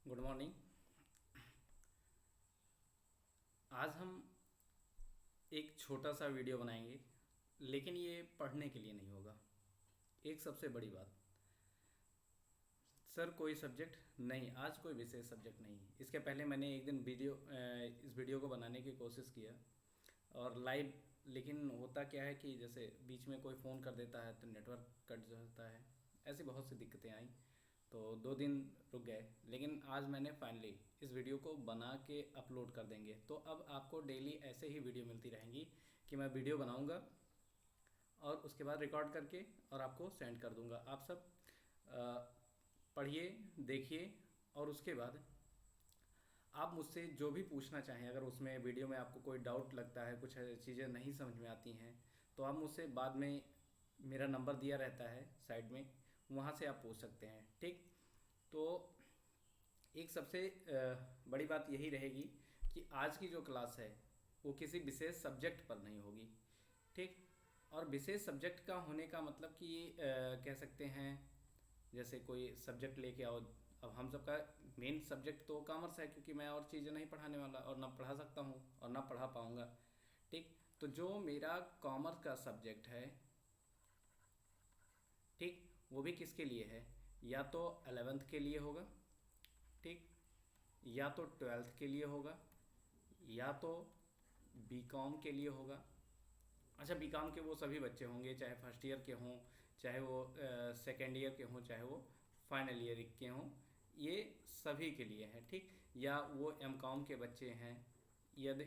Good morning. आज हम एक छोटा सा वीडियो बनाएंगे, लेकिन ये पढ़ने के लिए नहीं होगा। एक सबसे बड़ी बात, सर कोई सब्जेक्ट नहीं, आज कोई विशेष सब्जेक्ट नहीं। इसके पहले मैंने एक दिन इस वीडियो को बनाने की कोशिश किया और लाइव, लेकिन होता क्या है कि जैसे बीच में कोई फ़ोन कर देता है तो नेटवर्क कट जाता है। ऐसी बहुत सी दिक्कतें आई, तो 2 दिन रुक गए। लेकिन आज मैंने फाइनली इस वीडियो को बना के अपलोड कर देंगे। तो अब आपको डेली ऐसे ही वीडियो मिलती रहेंगी कि मैं वीडियो बनाऊंगा और उसके बाद रिकॉर्ड करके और आपको सेंड कर दूंगा। आप सब पढ़िए, देखिए और उसके बाद आप मुझसे जो भी पूछना चाहें, अगर उसमें वीडियो में आपको कोई डाउट लगता है, कुछ चीज़ें नहीं समझ में आती हैं, तो आप मुझसे बाद में, मेरा नंबर दिया रहता है साइड में, वहाँ से आप पूछ सकते हैं। ठीक, तो एक सबसे बड़ी बात यही रहेगी कि आज की जो क्लास है वो किसी विशेष सब्जेक्ट पर नहीं होगी। ठीक, और विशेष सब्जेक्ट का होने का मतलब कि कह सकते हैं जैसे कोई सब्जेक्ट लेके आओ। अब हम सबका मेन सब्जेक्ट तो कॉमर्स है, क्योंकि मैं और चीज़ें नहीं पढ़ाने वाला और ना पढ़ा सकता हूँ और ना पढ़ा पाऊँगा। ठीक, तो जो मेरा कॉमर्स का सब्जेक्ट है, ठीक, वो भी किसके लिए है? या तो 11th के लिए होगा, ठीक, या तो 12th के लिए होगा, या तो बीकॉम के लिए होगा। अच्छा, बीकॉम के वो सभी बच्चे होंगे, चाहे फर्स्ट ईयर के हों, चाहे वो सेकेंड ईयर के हों, चाहे वो फाइनल ईयर के हों, ये सभी के लिए है। ठीक, या वो एम कॉम के बच्चे हैं, यदि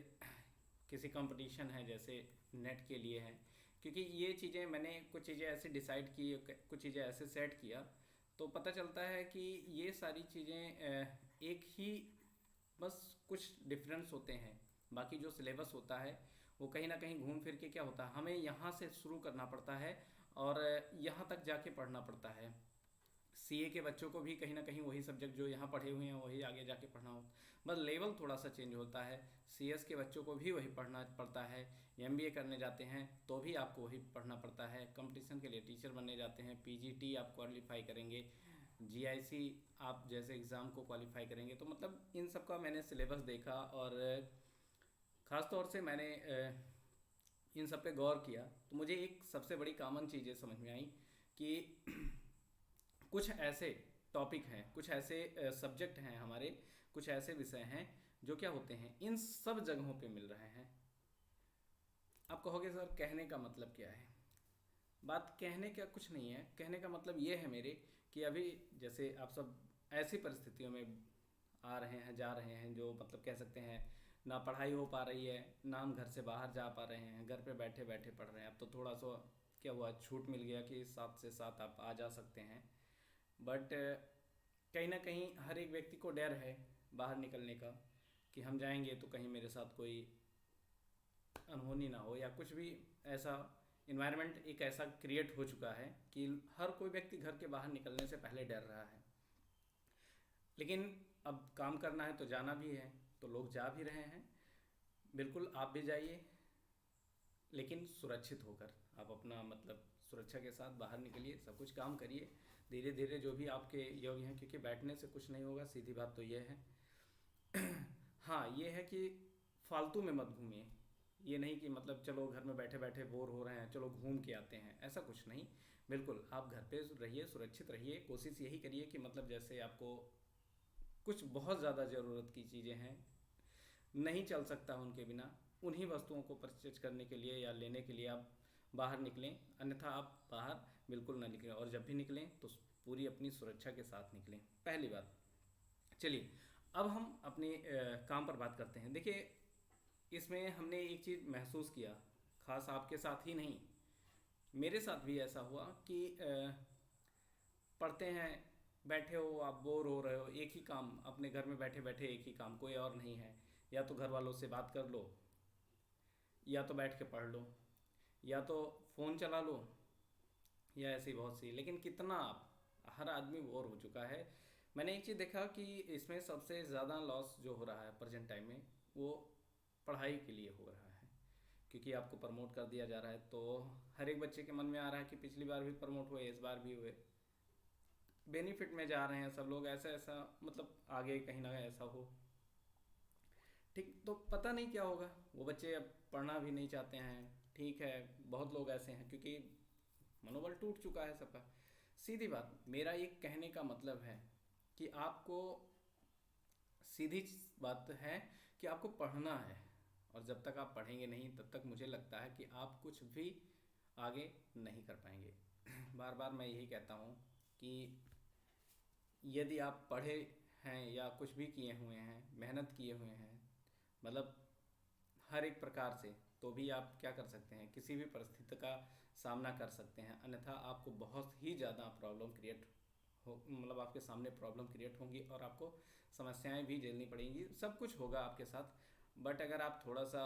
किसी कंपटीशन है जैसे नेट के लिए है। क्योंकि ये चीज़ें मैंने कुछ चीज़ें ऐसे डिसाइड की, कुछ चीज़ें ऐसे सेट किया, तो पता चलता है कि ये सारी चीज़ें एक ही, बस कुछ डिफरेंस होते हैं। बाकी जो सिलेबस होता है वो कहीं ना कहीं घूम फिर के क्या होता है, हमें यहाँ से शुरू करना पड़ता है और यहाँ तक जाके पढ़ना पड़ता है। सीए के बच्चों को भी कहीं ना कहीं वही सब्जेक्ट जो यहाँ पढ़े हुए हैं वही आगे जाके पढ़ना होता, बस लेवल थोड़ा सा चेंज होता है। सीएस के बच्चों को भी वही पढ़ना पड़ता है। एमबीए करने जाते हैं तो भी आपको वही पढ़ना पड़ता है। कंपटीशन के लिए टीचर बनने जाते हैं, पीजीटी आप क्वालिफाई करेंगे, जीआईसी आप जैसे एग्ज़ाम को क्वालिफाई करेंगे। तो मतलब इन सब का मैंने सिलेबस देखा और ख़ास तौर से मैंने इन सब पे गौर किया, तो मुझे एक सबसे बड़ी कॉमन चीज़ें समझ में आई कि कुछ ऐसे टॉपिक हैं, कुछ ऐसे सब्जेक्ट हैं हमारे, कुछ ऐसे विषय हैं जो क्या होते हैं इन सब जगहों पे मिल रहे हैं। आप कहोगे सर कहने का मतलब क्या है? बात कहने का कुछ नहीं है, कहने का मतलब ये है मेरे कि अभी जैसे आप सब ऐसी परिस्थितियों में आ रहे हैं, जा रहे हैं, जो मतलब कह सकते हैं ना पढ़ाई हो पा रही है, ना हम घर से बाहर जा पा रहे हैं, घर पे बैठे बैठे पढ़ रहे हैं। अब तो थोड़ा सा क्या हुआ, छूट मिल गया कि 7 से 7 आप आ जा सकते हैं। बट कहीं ना कहीं हर एक व्यक्ति को डर है बाहर निकलने का, कि हम जाएंगे तो कहीं मेरे साथ कोई अनहोनी ना हो, या कुछ भी ऐसा इन्वायरमेंट एक ऐसा क्रिएट हो चुका है कि हर कोई व्यक्ति घर के बाहर निकलने से पहले डर रहा है। लेकिन अब काम करना है तो जाना भी है, तो लोग जा भी रहे हैं। बिल्कुल आप भी जाइए, लेकिन सुरक्षित होकर। आप अपना मतलब सुरक्षा के साथ बाहर निकलिए, सब कुछ काम करिए धीरे धीरे जो भी आपके योग्य हैं, क्योंकि बैठने से कुछ नहीं होगा, सीधी बात तो ये है। हाँ, ये है कि फालतू में मत घूमिए। ये नहीं कि मतलब चलो घर में बैठे बैठे बोर हो रहे हैं, चलो घूम के आते हैं, ऐसा कुछ नहीं। बिल्कुल आप घर पे रहिए, सुरक्षित रहिए। कोशिश यही करिए कि मतलब जैसे आपको कुछ बहुत ज़्यादा ज़रूरत की चीज़ें हैं, नहीं चल सकता उनके बिना, उन्हीं वस्तुओं को परचेज करने के लिए या लेने के लिए आप बाहर निकलें। अन्यथा आप बाहर बिल्कुल ना निकलें, और जब भी निकलें तो पूरी अपनी सुरक्षा के साथ निकलें, पहली बात। चलिए, अब हम अपने काम पर बात करते हैं। देखिए, इसमें हमने एक चीज़ महसूस किया, खास आपके साथ ही नहीं, मेरे साथ भी ऐसा हुआ कि पढ़ते हैं, बैठे हो आप, बोर हो रहे हो, एक ही काम, अपने घर में बैठे बैठे एक ही काम, कोई और नहीं है। या तो घर वालों से बात कर लो, या तो बैठ के पढ़ लो, या तो फ़ोन चला लो, या ऐसी बहुत सी। लेकिन कितना आप, हर आदमी बोर हो चुका है। मैंने एक चीज़ देखा कि इसमें सबसे ज़्यादा लॉस जो हो रहा है प्रेजेंट टाइम में, वो पढ़ाई के लिए हो रहा है। क्योंकि आपको प्रमोट कर दिया जा रहा है, तो हर एक बच्चे के मन में आ रहा है कि पिछली बार भी प्रमोट हुए, इस बार भी हुए। बेनिफिट में जा रहे हैं सब लोग, ऐसा ऐसा मतलब आगे कहीं ना ऐसा हो। ठीक, तो पता नहीं क्या होगा, वो बच्चे अब पढ़ना भी नहीं चाहते हैं। ठीक है, बहुत लोग ऐसे हैं क्योंकि मनोबल टूट चुका है सबका। सीधी बात, मेरा ये कहने का मतलब है कि आपको, सीधी बात है कि आपको पढ़ना है, और जब तक आप पढ़ेंगे नहीं तब तक मुझे लगता है कि आप कुछ भी आगे नहीं कर पाएंगे। बार बार मैं यही कहता हूँ कि यदि आप पढ़े हैं या कुछ भी किए हुए हैं, मेहनत किए हुए हैं, मतलब हर एक प्रकार से, तो भी आप क्या कर सकते हैं, किसी भी परिस्थिति का सामना कर सकते हैं। अन्यथा आपको बहुत ही ज़्यादा प्रॉब्लम क्रिएट हो, मतलब आपके सामने प्रॉब्लम क्रिएट होंगी और आपको समस्याएं भी झेलनी पड़ेंगी, सब कुछ होगा आपके साथ। बट अगर आप थोड़ा सा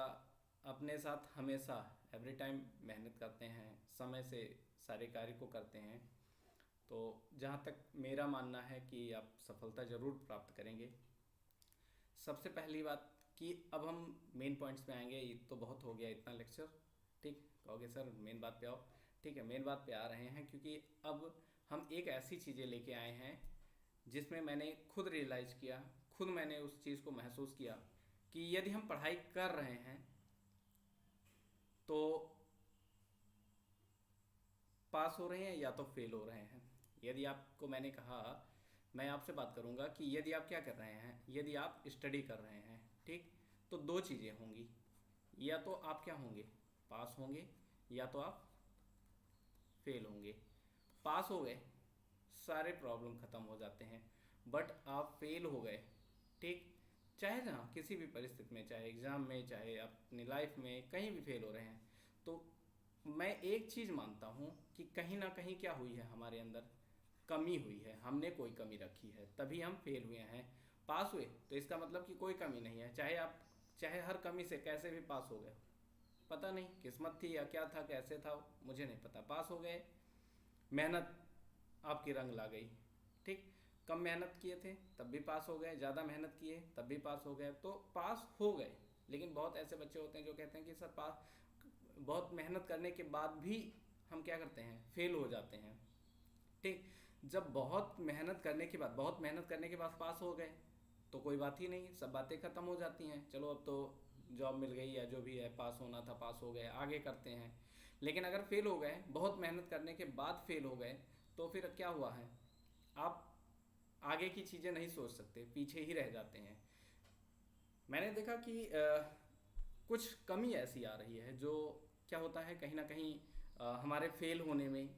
अपने साथ हमेशा एवरी टाइम मेहनत करते हैं, समय से सारे कार्य को करते हैं, तो जहाँ तक मेरा मानना है कि आप सफलता ज़रूर प्राप्त करेंगे। सबसे पहली बात कि अब हम मेन पॉइंट्स पे आएंगे, ये तो बहुत हो गया इतना लेक्चर। ठीक, कहोगे सर मेन बात पे आओ। ठीक है, मेन बात पे आ रहे हैं क्योंकि अब हम एक ऐसी चीज़ें लेके आए हैं जिसमें मैंने खुद रियलाइज़ किया, खुद मैंने उस चीज़ को महसूस किया कि यदि हम पढ़ाई कर रहे हैं तो पास हो रहे हैं या तो फेल हो रहे हैं। यदि आपको मैंने कहा, मैं आपसे बात करूंगा कि यदि आप क्या कर रहे हैं, यदि आप स्टडी कर रहे हैं, ठीक, तो दो चीज़ें होंगी, या तो आप क्या होंगे, पास होंगे, या तो आप फेल होंगे। पास हो गए, सारे प्रॉब्लम ख़त्म हो जाते हैं। बट आप फेल हो गए, ठीक, चाहे जहाँ किसी भी परिस्थिति में, चाहे एग्ज़ाम में, चाहे अपनी लाइफ में, कहीं भी फेल हो रहे हैं, तो मैं एक चीज़ मानता हूँ कि कहीं ना कहीं क्या हुई है, हमारे अंदर कमी हुई है, हमने कोई कमी रखी है, तभी हम फेल हुए हैं। पास हुए तो इसका मतलब कि कोई कमी नहीं है, चाहे आप, चाहे हर कमी से कैसे भी पास हो गए, पता नहीं किस्मत थी या क्या था, कैसे था, मुझे नहीं पता, पास हो गए। मेहनत आपकी रंग ला गई, ठीक, कम मेहनत किए थे तब भी पास हो गए, ज़्यादा मेहनत किए तब भी पास हो गए, तो पास हो गए। लेकिन बहुत ऐसे बच्चे होते हैं जो कहते हैं कि सर पास, बहुत मेहनत करने के बाद भी हम क्या करते हैं, फेल हो जाते हैं। ठीक, जब बहुत मेहनत करने के बाद, बहुत मेहनत करने के बाद पास हो गए तो कोई बात ही नहीं, सब बातें ख़त्म हो जाती हैं, चलो अब तो जॉब मिल गई या जो भी है, पास होना था पास हो गए, आगे करते हैं। लेकिन अगर फेल हो गए, बहुत मेहनत करने के बाद फेल हो गए, तो फिर क्या हुआ है, आप आगे की चीज़ें नहीं सोच सकते, पीछे ही रह जाते हैं। मैंने देखा कि कुछ कमी ऐसी आ रही है जो, क्या होता है, कहीं ना कहीं हमारे फेल होने में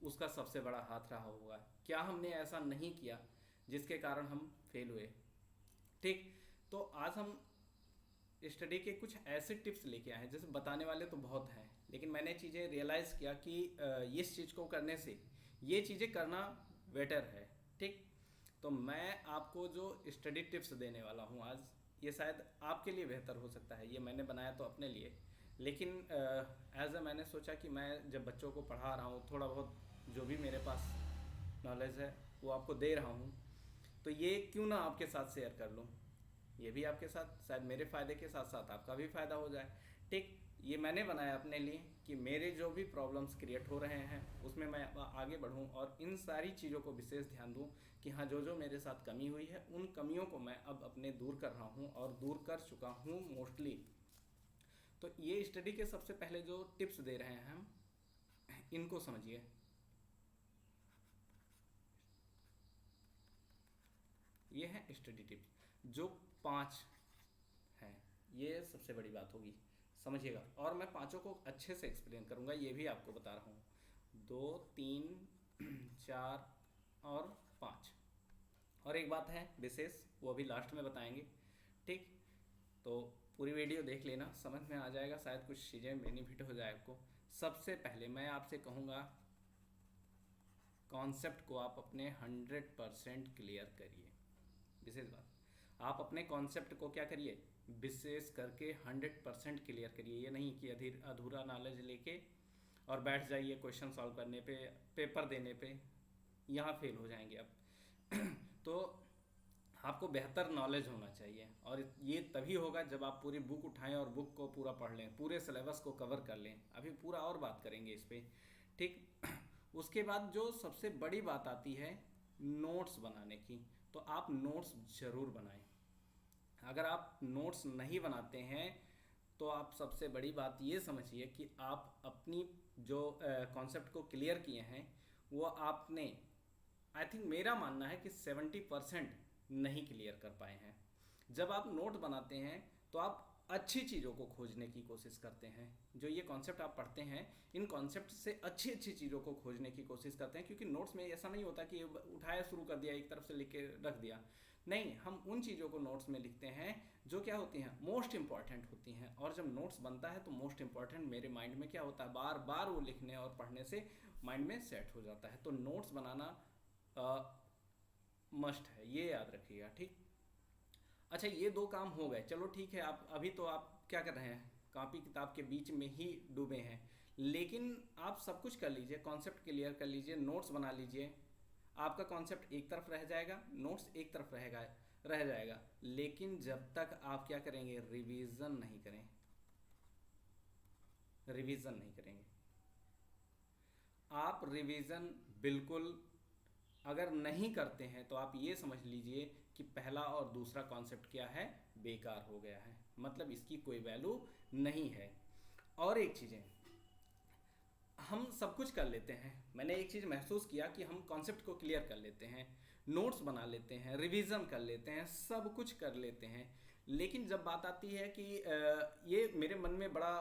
उसका सबसे बड़ा हाथ रहा होगा। क्या हमने ऐसा नहीं किया जिसके कारण हम फेल हुए। ठीक, तो आज हम स्टडी के कुछ ऐसे टिप्स लेके आए हैं, जैसे बताने वाले तो बहुत हैं, लेकिन मैंने चीज़ें रियलाइज़ किया कि इस चीज़ को करने से ये चीज़ें करना बेटर है। ठीक, तो मैं आपको जो स्टडी टिप्स देने वाला हूँ आज, ये शायद आपके लिए बेहतर हो सकता है, ये मैंने बनाया तो अपने लिए, लेकिन एज अ मैंने सोचा कि मैं जब बच्चों को पढ़ा रहा हूँ, थोड़ा बहुत जो भी मेरे पास नॉलेज है वो आपको दे रहा हूँ, तो ये क्यों ना आपके साथ शेयर कर लूँ। ये भी आपके साथ शायद मेरे फ़ायदे के साथ साथ आपका भी फ़ायदा हो जाए। ठीक, ये मैंने बनाया अपने लिए कि मेरे जो भी प्रॉब्लम्स क्रिएट हो रहे हैं उसमें मैं आगे बढ़ूं और इन सारी चीज़ों को विशेष ध्यान दूं कि हाँ, जो जो मेरे साथ कमी हुई है उन कमियों को मैं अब अपने दूर कर रहा हूं और दूर कर चुका हूं मोस्टली। तो ये स्टडी के सबसे पहले जो टिप्स दे रहे हैं हम, इनको समझिए। ये हैं स्टडी टिप्स, जो 5 हैं, ये सबसे बड़ी बात होगी, समझिएगा। और मैं पांचों को अच्छे से एक्सप्लेन करूंगा, ये भी आपको बता रहा हूँ, 2, 3, 4 और 5। और एक बात है विशेष, वो अभी लास्ट में बताएंगे। ठीक, तो पूरी वीडियो देख लेना, समझ में आ जाएगा, शायद कुछ चीज़ें बेनिफिट हो जाए आपको। सबसे पहले मैं आपसे कहूँगा, कॉन्सेप्ट को आप अपने 100% क्लियर करिए। विशेष बात, आप अपने कॉन्सेप्ट को क्या करिए, विशेष करके 100% क्लियर करिए। ये नहीं कि अधूरा नॉलेज लेके और बैठ जाइए क्वेश्चन सॉल्व करने पे, पेपर देने पे, यहाँ फेल हो जाएंगे आप। तो आपको बेहतर नॉलेज होना चाहिए, और ये तभी होगा जब आप पूरी बुक उठाएं और बुक को पूरा पढ़ लें, पूरे सिलेबस को कवर कर लें। अभी पूरा और बात करेंगे इस पर। ठीक, उसके बाद जो सबसे बड़ी बात आती है नोट्स बनाने की, तो आप नोट्स ज़रूर बनाएं। अगर आप नोट्स नहीं बनाते हैं तो आप सबसे बड़ी बात ये समझिए कि आप अपनी जो कॉन्सेप्ट को क्लियर किए हैं वो आपने, आई थिंक मेरा मानना है कि 70% नहीं क्लियर कर पाए हैं। जब आप नोट बनाते हैं तो आप अच्छी चीज़ों को खोजने की कोशिश करते हैं। जो ये कॉन्सेप्ट आप पढ़ते हैं, इन कॉन्सेप्ट से अच्छी अच्छी चीज़ों को खोजने की कोशिश करते हैं, क्योंकि नोट्स में ऐसा नहीं होता कि उठाया शुरू कर दिया, एक तरफ से लिख के रख दिया। नहीं, हम उन चीज़ों को नोट्स में लिखते हैं जो क्या होती हैं, मोस्ट इंपॉर्टेंट होती हैं। और जब नोट्स बनता है तो मोस्ट इंपॉर्टेंट मेरे माइंड में क्या होता है, बार बार वो लिखने और पढ़ने से माइंड में सेट हो जाता है। तो नोट्स बनाना मस्ट है, ये याद रखिएगा, ठीक। अच्छा, ये दो काम हो गए, चलो ठीक है। आप अभी तो आप क्या कर रहे हैं, कॉपी किताब के बीच में ही डूबे हैं, लेकिन आप सब कुछ कर लीजिए, कॉन्सेप्ट क्लियर कर लीजिए, नोट्स बना लीजिए। आपका कॉन्सेप्ट एक तरफ रह जाएगा, नोट्स एक तरफ रह जाएगा। लेकिन जब तक आप क्या करेंगे, रिवीजन नहीं करें, रिवीजन नहीं करेंगे आप, रिवीजन बिल्कुल अगर नहीं करते हैं तो आप ये समझ लीजिए कि पहला और दूसरा कॉन्सेप्ट क्या है, बेकार हो गया है, मतलब इसकी कोई वैल्यू नहीं है। और एक चीज़ें, हम सब कुछ कर लेते हैं, मैंने एक चीज़ महसूस किया कि हम कॉन्सेप्ट को क्लियर कर लेते हैं, नोट्स बना लेते हैं, रिवीजन कर लेते हैं, सब कुछ कर लेते हैं, लेकिन जब बात आती है कि ये मेरे मन में बड़ा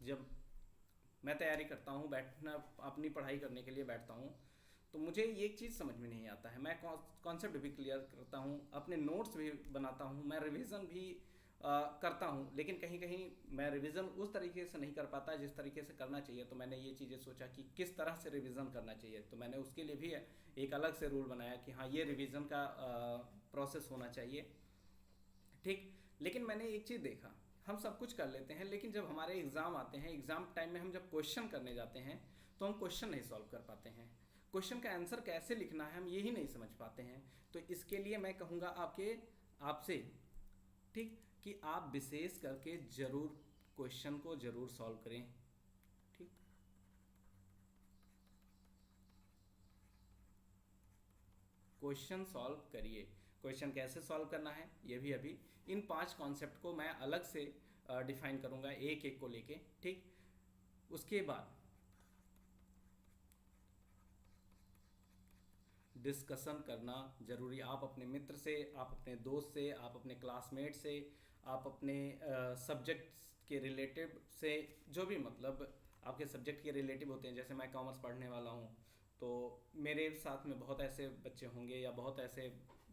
जब मैं तैयारी करता हूँ, बैठना अपनी पढ़ाई करने के लिए बैठता हूँ, तो मुझे ये चीज़ समझ में नहीं आता है। मैं कॉन्सेप्ट भी क्लियर करता हूँ, अपने नोट्स भी बनाता हूँ, मैं रिवीजन भी करता हूँ, लेकिन कहीं कहीं मैं रिवीजन उस तरीके से नहीं कर पाता जिस तरीके से करना चाहिए। तो मैंने ये चीज़ें सोचा कि किस तरह से रिवीजन करना चाहिए, तो मैंने उसके लिए भी एक अलग से रूल बनाया कि हाँ, ये रिवीजन का प्रोसेस होना चाहिए, ठीक। लेकिन मैंने एक चीज़ देखा, हम सब कुछ कर लेते हैं, लेकिन जब हमारे एग्ज़ाम आते हैं, एग्ज़ाम टाइम में हम जब क्वेश्चन करने जाते हैं तो हम क्वेश्चन नहीं सॉल्व कर पाते हैं, क्वेश्चन का आंसर कैसे लिखना है हम यही नहीं समझ पाते हैं। तो इसके लिए मैं कहूँगा आपसे, ठीक, कि आप विशेष करके ज़रूर क्वेश्चन को ज़रूर सॉल्व करें, ठीक। क्वेश्चन सॉल्व करिए। क्वेश्चन कैसे सॉल्व करना है ये भी अभी इन 5 कॉन्सेप्ट को मैं अलग से डिफाइन करूंगा, एक एक को लेके, ठीक। उसके बाद डिस्कशन करना ज़रूरी, आप अपने मित्र से, आप अपने दोस्त से, आप अपने क्लासमेट से, आप अपने सब्जेक्ट के रिलेटिव से, जो भी मतलब आपके सब्जेक्ट के रिलेटिव होते हैं। जैसे मैं कॉमर्स पढ़ने वाला हूँ, तो मेरे साथ में बहुत ऐसे बच्चे होंगे या बहुत ऐसे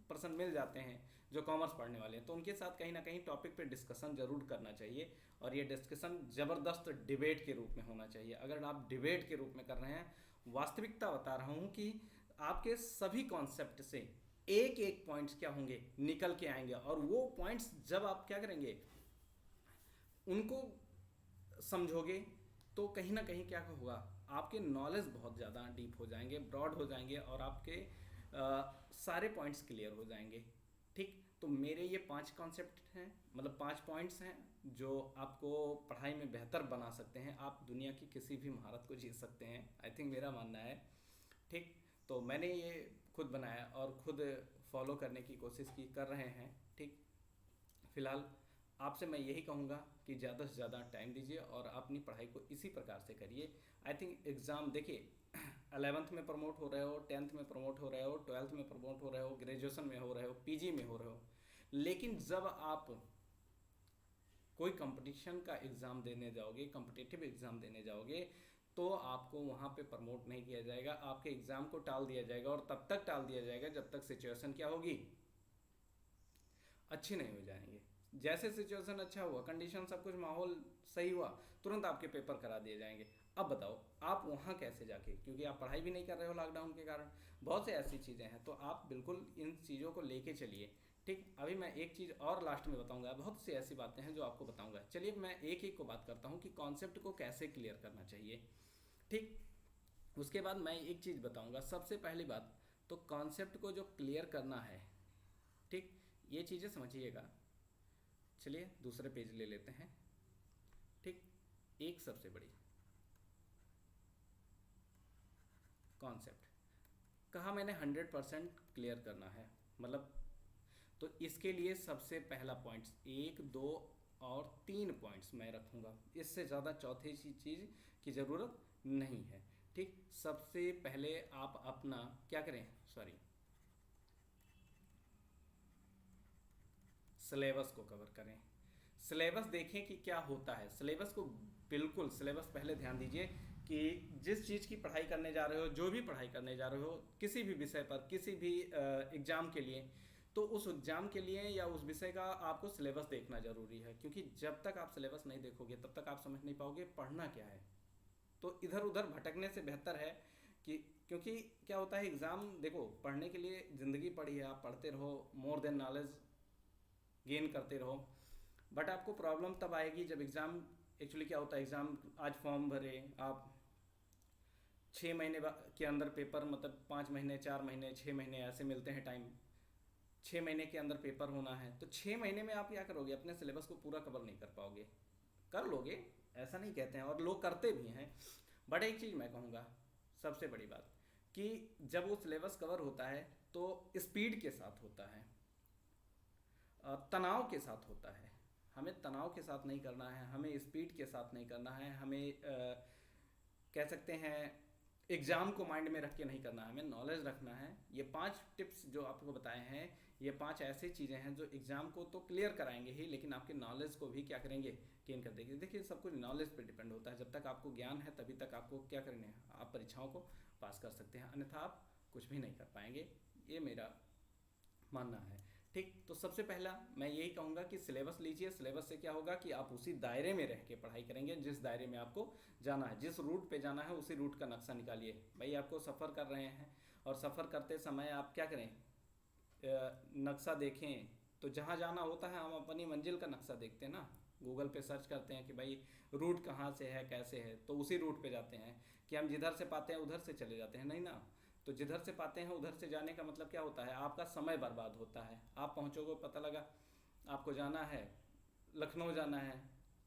पर्सन मिल जाते हैं जो कॉमर्स पढ़ने वाले हैं, तो उनके साथ कहीं ना कहीं टॉपिक पे डिस्कशन ज़रूर करना चाहिए। और ये डिस्कशन ज़बरदस्त डिबेट के रूप में होना चाहिए। अगर आप डिबेट के रूप में कर रहे हैं, वास्तविकता बता रहा हूँ कि आपके सभी कॉन्सेप्ट से एक एक पॉइंट्स क्या होंगे, निकल के आएंगे। और वो पॉइंट्स जब आप क्या करेंगे, उनको समझोगे, तो कहीं ना कहीं क्या होगा, आपके नॉलेज बहुत ज़्यादा डीप हो जाएंगे, ब्रॉड हो जाएंगे, और आपके सारे पॉइंट्स क्लियर हो जाएंगे, ठीक। तो मेरे ये 5 कॉन्सेप्ट हैं, मतलब 5 पॉइंट्स हैं जो आपको पढ़ाई में बेहतर बना सकते हैं। आप दुनिया की किसी भी महारत को जीत सकते हैं, आई थिंक मेरा मानना है, ठीक। तो मैंने ये खुद बनाया और खुद फॉलो करने की कोशिश की, कर रहे हैं, ठीक। फिलहाल आपसे मैं यही कहूँगा कि ज़्यादा से ज़्यादा टाइम दीजिए और अपनी पढ़ाई को इसी प्रकार से करिए। आई थिंक एग्ज़ाम, देखिए 11th में प्रमोट हो रहे हो, 10th में प्रमोट हो रहे हो, 12th में प्रमोट हो रहे हो, ग्रेजुएशन में हो रहे हो, पीजी में हो रहे हो, लेकिन जब आप कोई कंपटीशन का एग्ज़ाम देने जाओगे, कॉम्पिटिटिव एग्ज़ाम देने जाओगे, तो आपको वहाँ पे प्रमोट नहीं किया जाएगा, आपके एग्ज़ाम को टाल दिया जाएगा। और तब तक टाल दिया जाएगा जब तक सिचुएशन क्या होगी, अच्छी नहीं हो जाएंगे। जैसे सिचुएशन अच्छा हुआ, कंडीशन सब कुछ माहौल सही हुआ, तुरंत आपके पेपर करा दिए जाएंगे। अब बताओ आप वहाँ कैसे जाके, क्योंकि आप पढ़ाई भी नहीं कर रहे हो लॉकडाउन के कारण, बहुत से ऐसी चीज़ें हैं। तो आप बिल्कुल इन चीज़ों को लेके चलिए, ठीक। अभी मैं एक चीज़ और लास्ट में बताऊंगा, बहुत सी ऐसी बातें हैं जो आपको बताऊंगा। चलिए मैं एक एक को बात करता हूँ कि कॉन्सेप्ट को कैसे क्लियर करना चाहिए, ठीक। उसके बाद मैं एक चीज़ बताऊंगा। सबसे पहली बात तो कॉन्सेप्ट को जो क्लियर करना है, ठीक, ये चीज़ें समझिएगा। चलिए दूसरे पेज ले लेते हैं, ठीक। एक सबसे बड़ी कॉन्सेप्ट, कहा मैंने 100% क्लियर करना है, मतलब तो इसके लिए सबसे पहला पॉइंट्स 1, 2 और 3 पॉइंट्स मैं रखूँगा, इससे ज़्यादा चौथी चीज़ की ज़रूरत नहीं है। ठीक, सबसे पहले आप अपना क्या करें, सिलेबस को कवर करें। सिलेबस देखें कि क्या होता है, सिलेबस को बिल्कुल सिलेबस पहले ध्यान दीजिए कि जिस चीज़ की पढ़ाई करने जा रहे हो, जो भी पढ़ाई करने जा रहे हो, किसी भी विषय पर, किसी भी एग्ज़ाम के लिए, तो उस एग्ज़ाम के लिए या उस विषय का आपको सिलेबस देखना ज़रूरी है, क्योंकि जब तक आप सिलेबस नहीं देखोगे तब तक आप समझ नहीं पाओगे पढ़ना क्या है। तो इधर उधर भटकने से बेहतर है कि, क्योंकि क्या होता है एग्ज़ाम, देखो पढ़ने के लिए ज़िंदगी पढ़ी है, आप पढ़ते रहो, मोर देन नॉलेज गेन करते रहो, बट आपको प्रॉब्लम तब आएगी जब एग्ज़ाम, एक्चुअली क्या होता है एग्ज़ाम, आज फॉर्म भरे आप, 6 महीने के अंदर पेपर, मतलब 5 महीने, 4 महीने, 6 महीने ऐसे मिलते हैं टाइम, 6 महीने के अंदर पेपर होना है, तो 6 महीने में आप क्या करोगे, अपने सिलेबस को पूरा कवर नहीं कर पाओगे। कर लोगे, ऐसा नहीं कहते हैं, और लोग करते भी हैं, बट एक चीज़ मैं कहूँगा सबसे बड़ी बात, कि जब वो सिलेबस कवर होता है तो स्पीड के साथ होता है, तनाव के साथ होता है। हमें तनाव के साथ नहीं करना है, हमें स्पीड के साथ नहीं करना है, हमें कह सकते हैं एग्ज़ाम को माइंड में रख के नहीं करना है, हमें नॉलेज रखना है। ये 5 टिप्स जो आपको बताए हैं, ये 5 ऐसी चीज़ें हैं जो एग्ज़ाम को तो क्लियर कराएंगे ही, लेकिन आपके नॉलेज को भी क्या करेंगे, गेन कर देंगे। देखिए सब कुछ नॉलेज पे डिपेंड होता है, जब तक आपको ज्ञान है तभी तक आपको क्या करना है, आप परीक्षाओं को पास कर सकते हैं, अन्यथा आप कुछ भी नहीं कर पाएंगे, ये मेरा मानना है। ठीक, तो सबसे पहला मैं यही कहूँगा कि सिलेबस लीजिए। सिलेबस से क्या होगा कि आप उसी दायरे में रह के पढ़ाई करेंगे जिस दायरे में आपको जाना है, जिस रूट पे जाना है उसी रूट का नक्शा निकालिए। भाई आपको सफ़र कर रहे हैं और सफ़र करते समय आप क्या करें, नक्शा देखें, तो जहाँ जाना होता है हम अपनी मंजिल का नक्शा देखते हैं ना, गूगल पे सर्च करते हैं कि भाई रूट कहाँ से है, कैसे है, तो उसी रूट पे जाते हैं, कि हम जिधर से पाते हैं उधर से चले जाते हैं, नहीं ना। तो जिधर से पाते हैं उधर से जाने का मतलब क्या होता है, आपका समय बर्बाद होता है। आप पहुँचोगे, पता लगा आपको जाना है लखनऊ जाना है,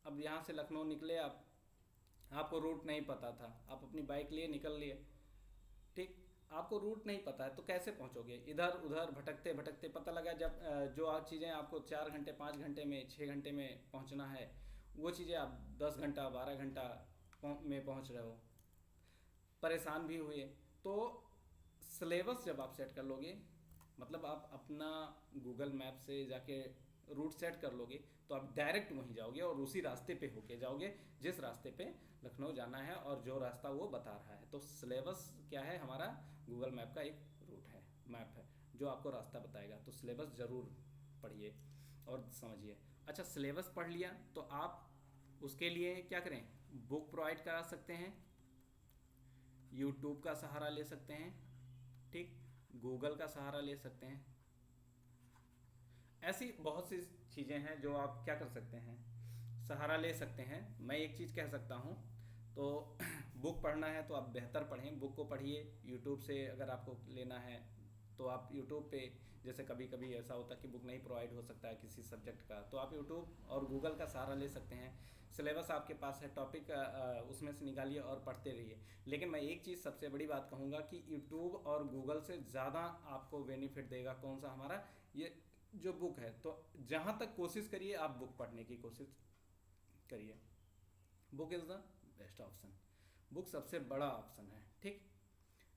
अब यहाँ से लखनऊ निकले आप, आपको रूट नहीं पता था, आप अपनी बाइक लिए निकल लिए, ठीक, आपको रूट नहीं पता है तो कैसे पहुँचोगे, इधर उधर भटकते भटकते पता लगा जब जो आप चीज़ें आपको 4 घंटे 5 घंटे में 6 घंटे में पहुँचना है, वो चीज़ें आप 10 घंटा 12 घंटा में पहुँच रहे हो, परेशान भी हुए। तो सिलेबस जब आप सेट कर लोगे, मतलब आप अपना गूगल मैप से जाके रूट सेट कर लोगे, तो आप डायरेक्ट वहीं जाओगे और उसी रास्ते पे होके जाओगे जिस रास्ते पे लखनऊ जाना है और जो रास्ता वो बता रहा है। तो सिलेबस क्या है, हमारा गूगल मैप का एक रूट है, मैप है जो आपको रास्ता बताएगा। तो सिलेबस ज़रूर पढ़िए और समझिए। अच्छा, सिलेबस पढ़ लिया तो आप उसके लिए क्या करें, बुक प्रोवाइड करा सकते हैं, यूट्यूब का सहारा ले सकते हैं, ठीक, गूगल का सहारा ले सकते हैं, ऐसी बहुत सी चीज़ें हैं जो आप क्या कर सकते हैं, सहारा ले सकते हैं। मैं एक चीज़ कह सकता हूँ, तो बुक पढ़ना है तो आप बेहतर पढ़ें, बुक को पढ़िए। यूट्यूब से अगर आपको लेना है तो आप यूट्यूब पे, जैसे कभी कभी ऐसा होता है कि बुक नहीं प्रोवाइड हो सकता है किसी सब्जेक्ट का, तो आप यूट्यूब और गूगल का सहारा ले सकते हैं। सिलेबस आपके पास है, टॉपिक उसमें से निकालिए और पढ़ते रहिए। लेकिन मैं एक चीज़ सबसे बड़ी बात कहूँगा कि यूट्यूब और गूगल से ज़्यादा आपको बेनिफिट देगा कौन सा, हमारा ये जो बुक है। तो जहाँ तक कोशिश करिए आप बुक पढ़ने की कोशिश करिए, book is the best option, book सबसे बड़ा ऑप्शन है। ठीक,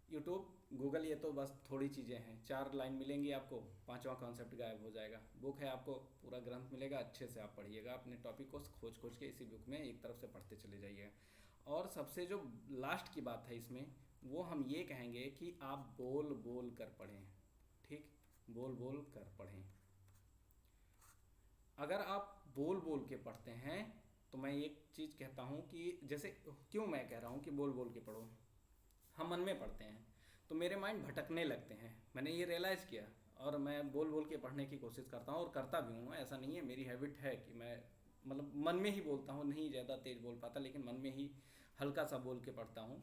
यूट्यूब गूगल ये तो बस थोड़ी चीज़ें हैं, 4 लाइन मिलेंगी आपको, 5वां कॉन्सेप्ट गायब हो जाएगा। बुक है, आपको पूरा ग्रंथ मिलेगा, अच्छे से आप पढ़िएगा, अपने टॉपिक को खोज खोज के इसी बुक में एक तरफ से पढ़ते चले जाइए। और सबसे जो लास्ट की बात है इसमें, वो हम ये कहेंगे कि आप बोल बोल कर पढ़ें, ठीक, बोल बोल कर पढ़ें। अगर आप बोल बोल के पढ़ते हैं तो मैं एक चीज़ कहता हूँ कि जैसे, क्यों मैं कह रहा हूँ कि बोल बोल के पढ़ो, हम मन में पढ़ते हैं तो मेरे माइंड भटकने लगते हैं, मैंने ये रियलाइज़ किया, और मैं बोल बोल के पढ़ने की कोशिश करता हूँ और करता भी हूँ। ऐसा नहीं है, मेरी हैबिट है कि मैं मतलब मन में ही बोलता हूँ, नहीं ज़्यादा तेज़ बोल पाता, लेकिन मन में ही हल्का सा बोल के पढ़ता हूँ।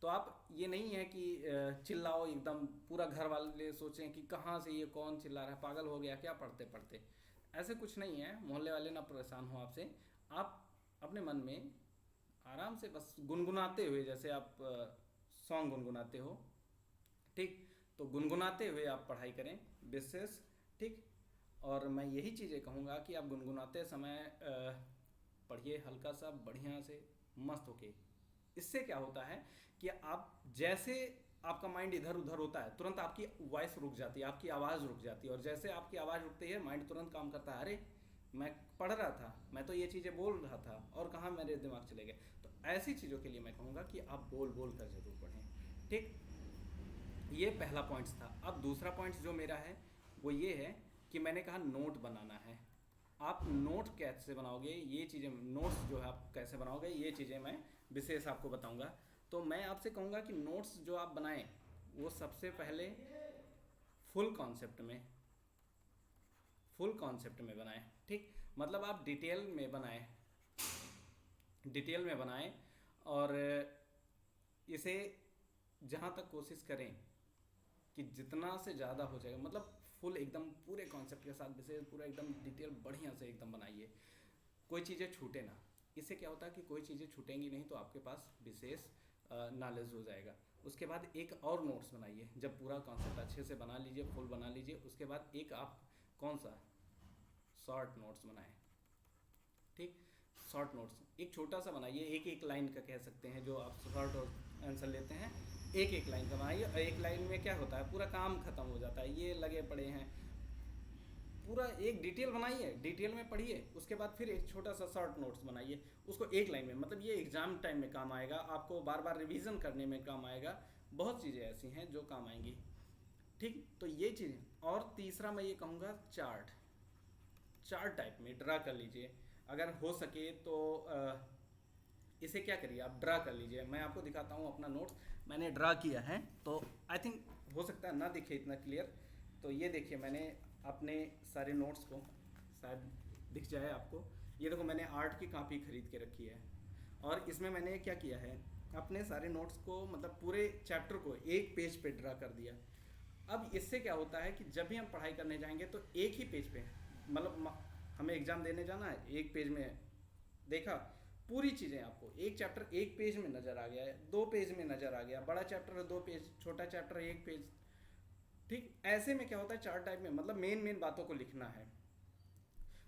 तो आप ये नहीं है कि चिल्लाओ एकदम, पूरा घर वाले सोचें कि कहाँ से ये कौन चिल्ला रहा है, पागल हो गया क्या पढ़ते पढ़ते, ऐसे कुछ नहीं है। मोहल्ले वाले ना परेशान हो आपसे, आप अपने मन में आराम से बस गुनगुनाते हुए, जैसे आप सॉन्ग गुनगुनाते हो, ठीक, तो गुनगुनाते हुए आप पढ़ाई करें विशेष, ठीक। और मैं यही चीज़ें कहूँगा कि आप गुनगुनाते समय पढ़िए हल्का सा बढ़िया से मस्त होके। इससे क्या होता है कि आप जैसे आपका माइंड इधर उधर होता है, तुरंत आपकी वॉइस रुक जाती है, आपकी आवाज़ रुक जाती है, और जैसे आपकी आवाज़ रुकती है माइंड तुरंत काम करता है, अरे मैं पढ़ रहा था, मैं तो ये चीज़ें बोल रहा था और कहाँ मेरे दिमाग चले गए। तो ऐसी चीज़ों के लिए मैं कहूँगा कि आप बोल बोल कर जरूर पढ़ें, ठीक। ये पहला पॉइंट्स था। अब दूसरा पॉइंट्स जो मेरा है वो ये है कि मैंने कहा नोट बनाना है। आप नोट कैसे बनाओगे, ये चीज़ें, नोट्स जो है आप कैसे बनाओगे, ये चीज़ें मैं विशेष आपको बताऊंगा। तो मैं आपसे कहूँगा कि नोट्स जो आप बनाएं वो सबसे पहले फुल कॉन्सेप्ट में, फुल कॉन्सेप्ट में बनाएं, ठीक। मतलब आप डिटेल में बनाएं, डिटेल में बनाएं, और इसे जहाँ तक कोशिश करें कि जितना से ज़्यादा हो जाएगा, मतलब फुल एकदम पूरे कॉन्सेप्ट के साथ विशेष पूरा एकदम डिटेल बढ़िया से एकदम बनाइए, कोई चीज़ें छूटे ना। इससे क्या होता है कि कोई चीज़ें छूटेंगी नहीं तो आपके पास विशेष नॉलेज हो जाएगा। उसके बाद एक और नोट्स बनाइए, जब पूरा कॉन्सेप्ट अच्छे से बना लीजिए, फुल बना लीजिए, उसके बाद एक आप कौन सा शॉर्ट नोट्स बनाएं, ठीक। शॉर्ट नोट्स एक छोटा सा बनाइए, एक एक लाइन का कह सकते हैं, जो आप शॉर्ट आंसर लेते हैं, एक एक लाइन का बनाइए। एक लाइन में क्या होता है, पूरा काम खत्म हो जाता है, ये लगे पड़े हैं, पूरा एक डिटेल बनाइए, डिटेल में पढ़िए, उसके बाद फिर एक छोटा सा शॉर्ट नोट्स बनाइए, उसको एक लाइन में, मतलब ये एग्जाम टाइम में काम आएगा, आपको बार बार रिवीजन करने में काम आएगा, बहुत चीज़ें ऐसी हैं जो काम आएंगी, ठीक। तो ये चीज़। और तीसरा मैं ये कहूँगा चार्ट, चार्ट टाइप में ड्रा कर लीजिए, अगर हो सके तो इसे क्या करिए, आप ड्रा कर लीजिए। मैं आपको दिखाता हूँ अपना नोट्स, मैंने ड्रा किया है, तो आई थिंक हो सकता है ना दिखे इतना क्लियर। तो ये देखिए मैंने अपने सारे नोट्स को, शायद दिख जाए आपको, ये देखो मैंने आर्ट की कॉपी खरीद के रखी है, और इसमें मैंने क्या किया है, अपने सारे नोट्स को, मतलब पूरे चैप्टर को एक पेज पे ड्रा कर दिया। अब इससे क्या होता है कि जब भी हम पढ़ाई करने जाएंगे तो एक ही पेज पे, मतलब हमें एग्ज़ाम देने जाना है, एक पेज में देखा पूरी चीज़ें, आपको एक चैप्टर एक पेज में नज़र आ गया है, दो पेज में नज़र आ गया, बड़ा चैप्टर है दो पेज, छोटा चैप्टर एक पेज, ठीक। ऐसे में क्या होता है चार्ट टाइप में, मतलब मेन मेन बातों को लिखना है।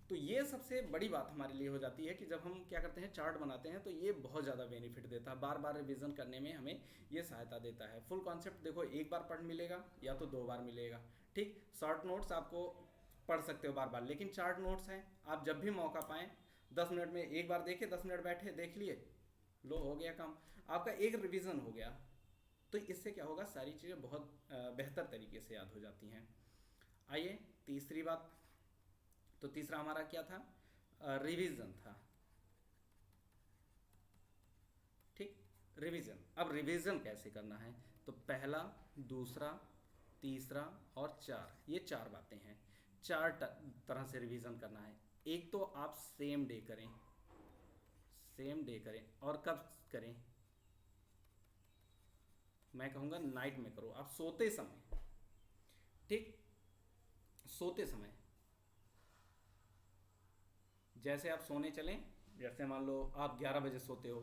तो ये सबसे बड़ी बात हमारे लिए हो जाती है कि जब हम क्या करते हैं चार्ट बनाते हैं, तो ये बहुत ज़्यादा बेनिफिट देता है, बार बार रिवीजन करने में हमें ये सहायता देता है। फुल कॉन्सेप्ट देखो एक बार पढ़ मिलेगा या तो दो बार मिलेगा, ठीक। शॉर्ट नोट्स आपको पढ़ सकते हो बार बार, लेकिन चार्ट नोट्स हैं आप जब भी मौका पाएँ 10 मिनट में एक बार देखे, 10 मिनट बैठे देख लिए, लो हो गया काम, आपका एक रिवीजन हो गया। तो इससे क्या होगा, सारी चीज़ें बहुत बेहतर तरीके से याद हो जाती हैं। आइए तीसरी बात, तो तीसरा हमारा क्या था, रिवीजन था, ठीक। रिवीजन, अब रिवीजन कैसे करना है, तो पहला, दूसरा, तीसरा और चार, ये चार बातें हैं, चार तरह से रिवीजन करना है। एक तो आप सेम डे करें, सेम डे करें, और कब करें, मैं कहूँगा नाइट में करो, आप सोते समय, ठीक। सोते समय, जैसे आप सोने चलें, जैसे मान लो आप 11 बजे सोते हो,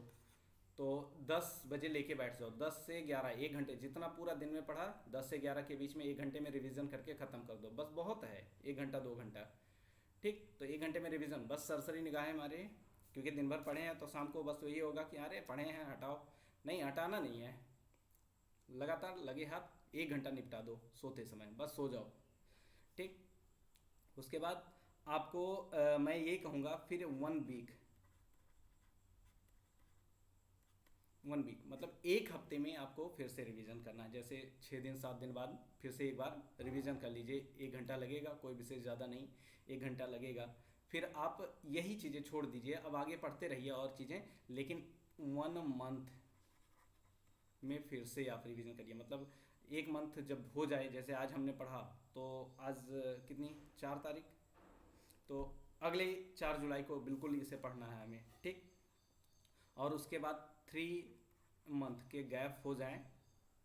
तो 10 बजे लेके बैठ जाओ, 10 से 11 एक घंटे, जितना पूरा दिन में पढ़ा 10 से 11 के बीच में एक घंटे में रिवीजन करके ख़त्म कर दो, बस बहुत है, एक घंटा 2 घंटा, ठीक। तो एक घंटे में रिवीजन, बस सरसरी निगाहें मारे, क्योंकि दिन भर पढ़े हैं, तो शाम को बस वही होगा कि अरे पढ़े हैं हटाओ, नहीं हटाना नहीं है, लगातार लगे हाथ 1 घंटा निपटा दो सोते समय, बस सो जाओ, ठीक। उसके बाद आपको मैं ये कहूँगा फिर 1 वीक, 1 वीक मतलब एक हफ्ते में आपको फिर से रिवीजन करना है, जैसे 6 दिन 7 दिन बाद फिर से एक बार रिवीजन कर लीजिए, 1 घंटा लगेगा, कोई विशेष ज़्यादा नहीं, 1 घंटा लगेगा। फिर आप यही चीज़ें छोड़ दीजिए, अब आगे पढ़ते रहिए और चीज़ें, लेकिन 1 मंथ में फिर से आप रिवीजन करिए, मतलब 1 मंथ जब हो जाए, जैसे आज हमने पढ़ा, तो आज कितनी 4 तारीख, तो अगले 4 जुलाई को बिल्कुल इसे पढ़ना है हमें, ठीक। और उसके बाद 3 मंथ के गैप हो जाएं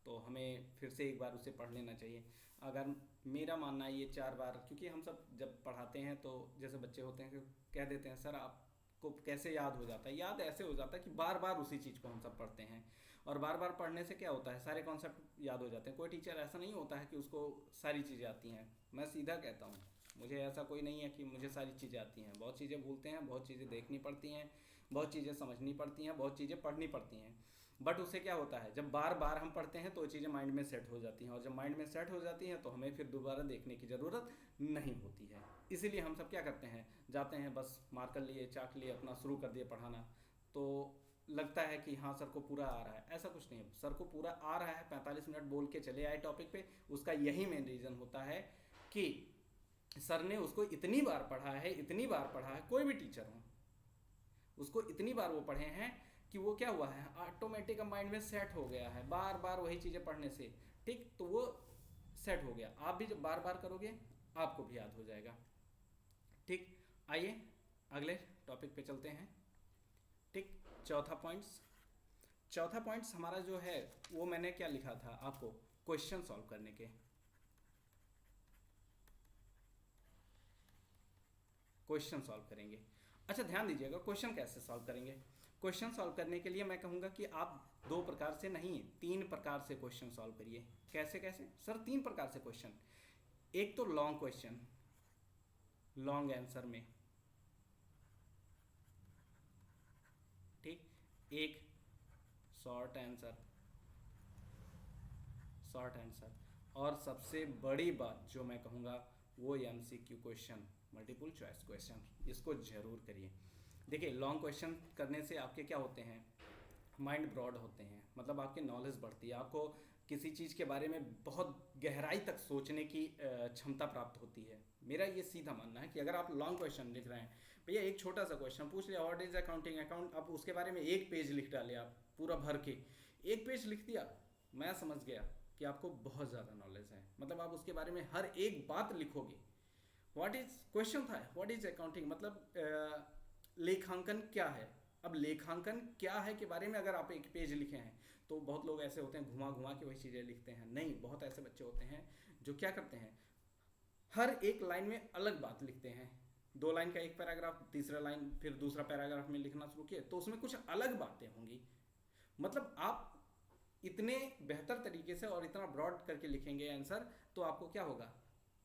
तो हमें फिर से एक बार उसे पढ़ लेना चाहिए। अगर मेरा मानना है ये 4 बार, क्योंकि हम सब जब पढ़ाते हैं तो जैसे बच्चे होते हैं कि कह देते हैं सर आप को कैसे याद हो जाता है? याद ऐसे हो जाता है कि बार बार उसी चीज़ को हम सब पढ़ते हैं, और बार बार पढ़ने से क्या होता है, सारे कॉन्सेप्ट याद हो जाते हैं। कोई टीचर ऐसा नहीं होता है कि उसको सारी चीज़ें आती हैं। मैं सीधा कहता हूँ, मुझे ऐसा कोई नहीं है कि मुझे सारी चीज़ें आती हैं। बहुत चीज़ें भूलते हैं, बहुत चीज़ें देखनी पड़ती हैं, बहुत चीज़ें समझनी पड़ती हैं, बहुत चीज़ें पढ़नी पड़ती हैं। बट उससे क्या होता है, जब बार बार हम पढ़ते हैं तो वो चीज़ें माइंड में सेट हो जाती हैं, और जब माइंड में सेट हो जाती हैं तो हमें फिर दोबारा देखने की ज़रूरत नहीं होती है। इसीलिए हम सब क्या करते हैं, जाते हैं बस मार्कर लिए, चाक लिए, अपना शुरू कर दिए पढ़ाना, तो लगता है कि हाँ सर को पूरा आ रहा है। ऐसा कुछ नहीं है, सर को पूरा आ रहा है, 45 मिनट बोल के चले आए टॉपिक पे। उसका यही मेन रीज़न होता है कि सर ने उसको इतनी बार पढ़ा है, इतनी बार पढ़ा है, कोई भी टीचर हो, उसको इतनी बार वो पढ़े हैं कि वो क्या हुआ है, ऑटोमेटिक माइंड में सेट हो गया है, बार बार वही चीज़ें पढ़ने से। ठीक, तो वो सेट हो गया। आप भी जब बार बार करोगे आपको भी याद हो जाएगा। ठीक, आइए अगले टॉपिक पे चलते हैं। ठीक, चौथा पॉइंट्स हमारा जो है वो मैंने क्या लिखा था आपको, क्वेश्चन सॉल्व करने के। क्वेश्चन सॉल्व करेंगे। अच्छा ध्यान दीजिएगा, क्वेश्चन कैसे सॉल्व करेंगे। क्वेश्चन सॉल्व करने के लिए मैं कहूँगा कि आप 2 प्रकार से नहीं, 3 प्रकार से क्वेश्चन सॉल्व करिए। कैसे कैसे सर? 3 प्रकार से क्वेश्चन। एक तो लॉन्ग क्वेश्चन, लॉन्ग आंसर में, ठीक। एक शॉर्ट आंसर, शॉर्ट आंसर। और सबसे बड़ी बात जो मैं कहूँगा वो MCQ question, multiple choice question, इसको ज़रूर करिए। देखिए लॉन्ग क्वेश्चन करने से आपके क्या होते हैं, माइंड ब्रॉड होते हैं, मतलब आपकी नॉलेज बढ़ती है, आपको किसी चीज़ के बारे में बहुत गहराई तक सोचने की क्षमता प्राप्त होती है। मेरा ये सीधा मानना है कि अगर आप लॉन्ग क्वेश्चन लिख रहे हैं, भैया एक छोटा सा क्वेश्चन पूछ लिया, व्हाट इज अकाउंटिंग, अकाउंट, अब उसके बारे में 1 पेज लिख डाले आप, पूरा भर के 1 पेज लिख दिया, मैं समझ गया कि आपको बहुत ज़्यादा नॉलेज है। मतलब आप उसके बारे में हर एक बात लिखोगे। व्हाट इज, क्वेश्चन था व्हाट इज अकाउंटिंग, मतलब लेखांकन क्या है। अब लेखांकन क्या है के बारे में अगर आप 1 पेज लिखे हैं, तो बहुत लोग ऐसे होते हैं घुमा घुमा के वही चीज़ें लिखते हैं। नहीं, बहुत ऐसे बच्चे होते हैं जो क्या करते हैं, हर एक लाइन में अलग बात लिखते हैं। 2 लाइन का एक पैराग्राफ, तीसरा लाइन फिर दूसरा पैराग्राफ में लिखना शुरू किए तो उसमें कुछ अलग बातें होंगी। मतलब आप इतने बेहतर तरीके से और इतना ब्रॉड करके लिखेंगे आंसर, तो आपको क्या होगा,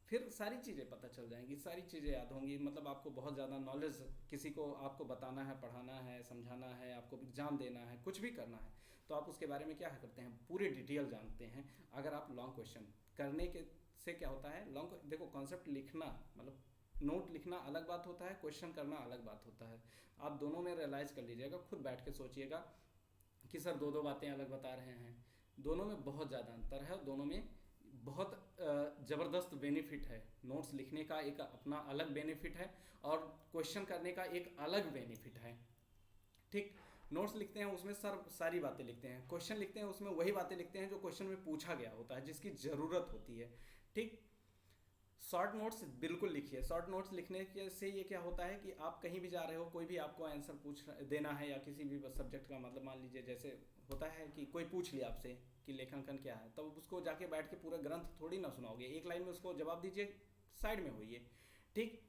फिर सारी चीज़ें पता चल जाएंगी, सारी चीज़ें याद होंगी। मतलब आपको बहुत ज़्यादा नॉलेज, किसी को आपको बताना है, पढ़ाना है, समझाना है, आपको एग्जाम देना है, कुछ भी करना है, तो आप उसके बारे में क्या करते हैं, पूरी डिटेल जानते हैं। अगर आप लॉन्ग क्वेश्चन करने के से क्या होता है, लॉन्ग देखो कॉन्सेप्ट लिखना, मतलब नोट लिखना अलग बात होता है, क्वेश्चन करना अलग बात होता है। आप दोनों में रियलाइज़ कर लीजिएगा, खुद बैठ के सोचिएगा कि सर 2 बातें अलग बता रहे हैं। दोनों में बहुत ज़्यादा अंतर है, दोनों में बहुत ज़बरदस्त बेनिफिट है। नोट्स लिखने का एक अपना अलग बेनिफिट है और क्वेश्चन करने का एक अलग बेनिफिट है। ठीक, नोट्स लिखते हैं उसमें सर सारी बातें लिखते हैं, क्वेश्चन लिखते हैं उसमें वही बातें लिखते हैं जो क्वेश्चन में पूछा गया होता है, जिसकी ज़रूरत होती है। ठीक, शॉर्ट नोट्स बिल्कुल लिखिए। शॉर्ट नोट्स लिखने के से ये क्या होता है कि आप कहीं भी जा रहे हो, कोई भी आपको आंसर पूछ देना है या किसी भी सब्जेक्ट का, मतलब मान लीजिए जैसे होता है कि कोई पूछ लिया आपसे कि लेखांकन क्या है, तब उसको जाके बैठ के पूरा ग्रंथ थोड़ी ना सुनाओगे, 1 लाइन में उसको जवाब दीजिए, साइड में होइए। ठीक,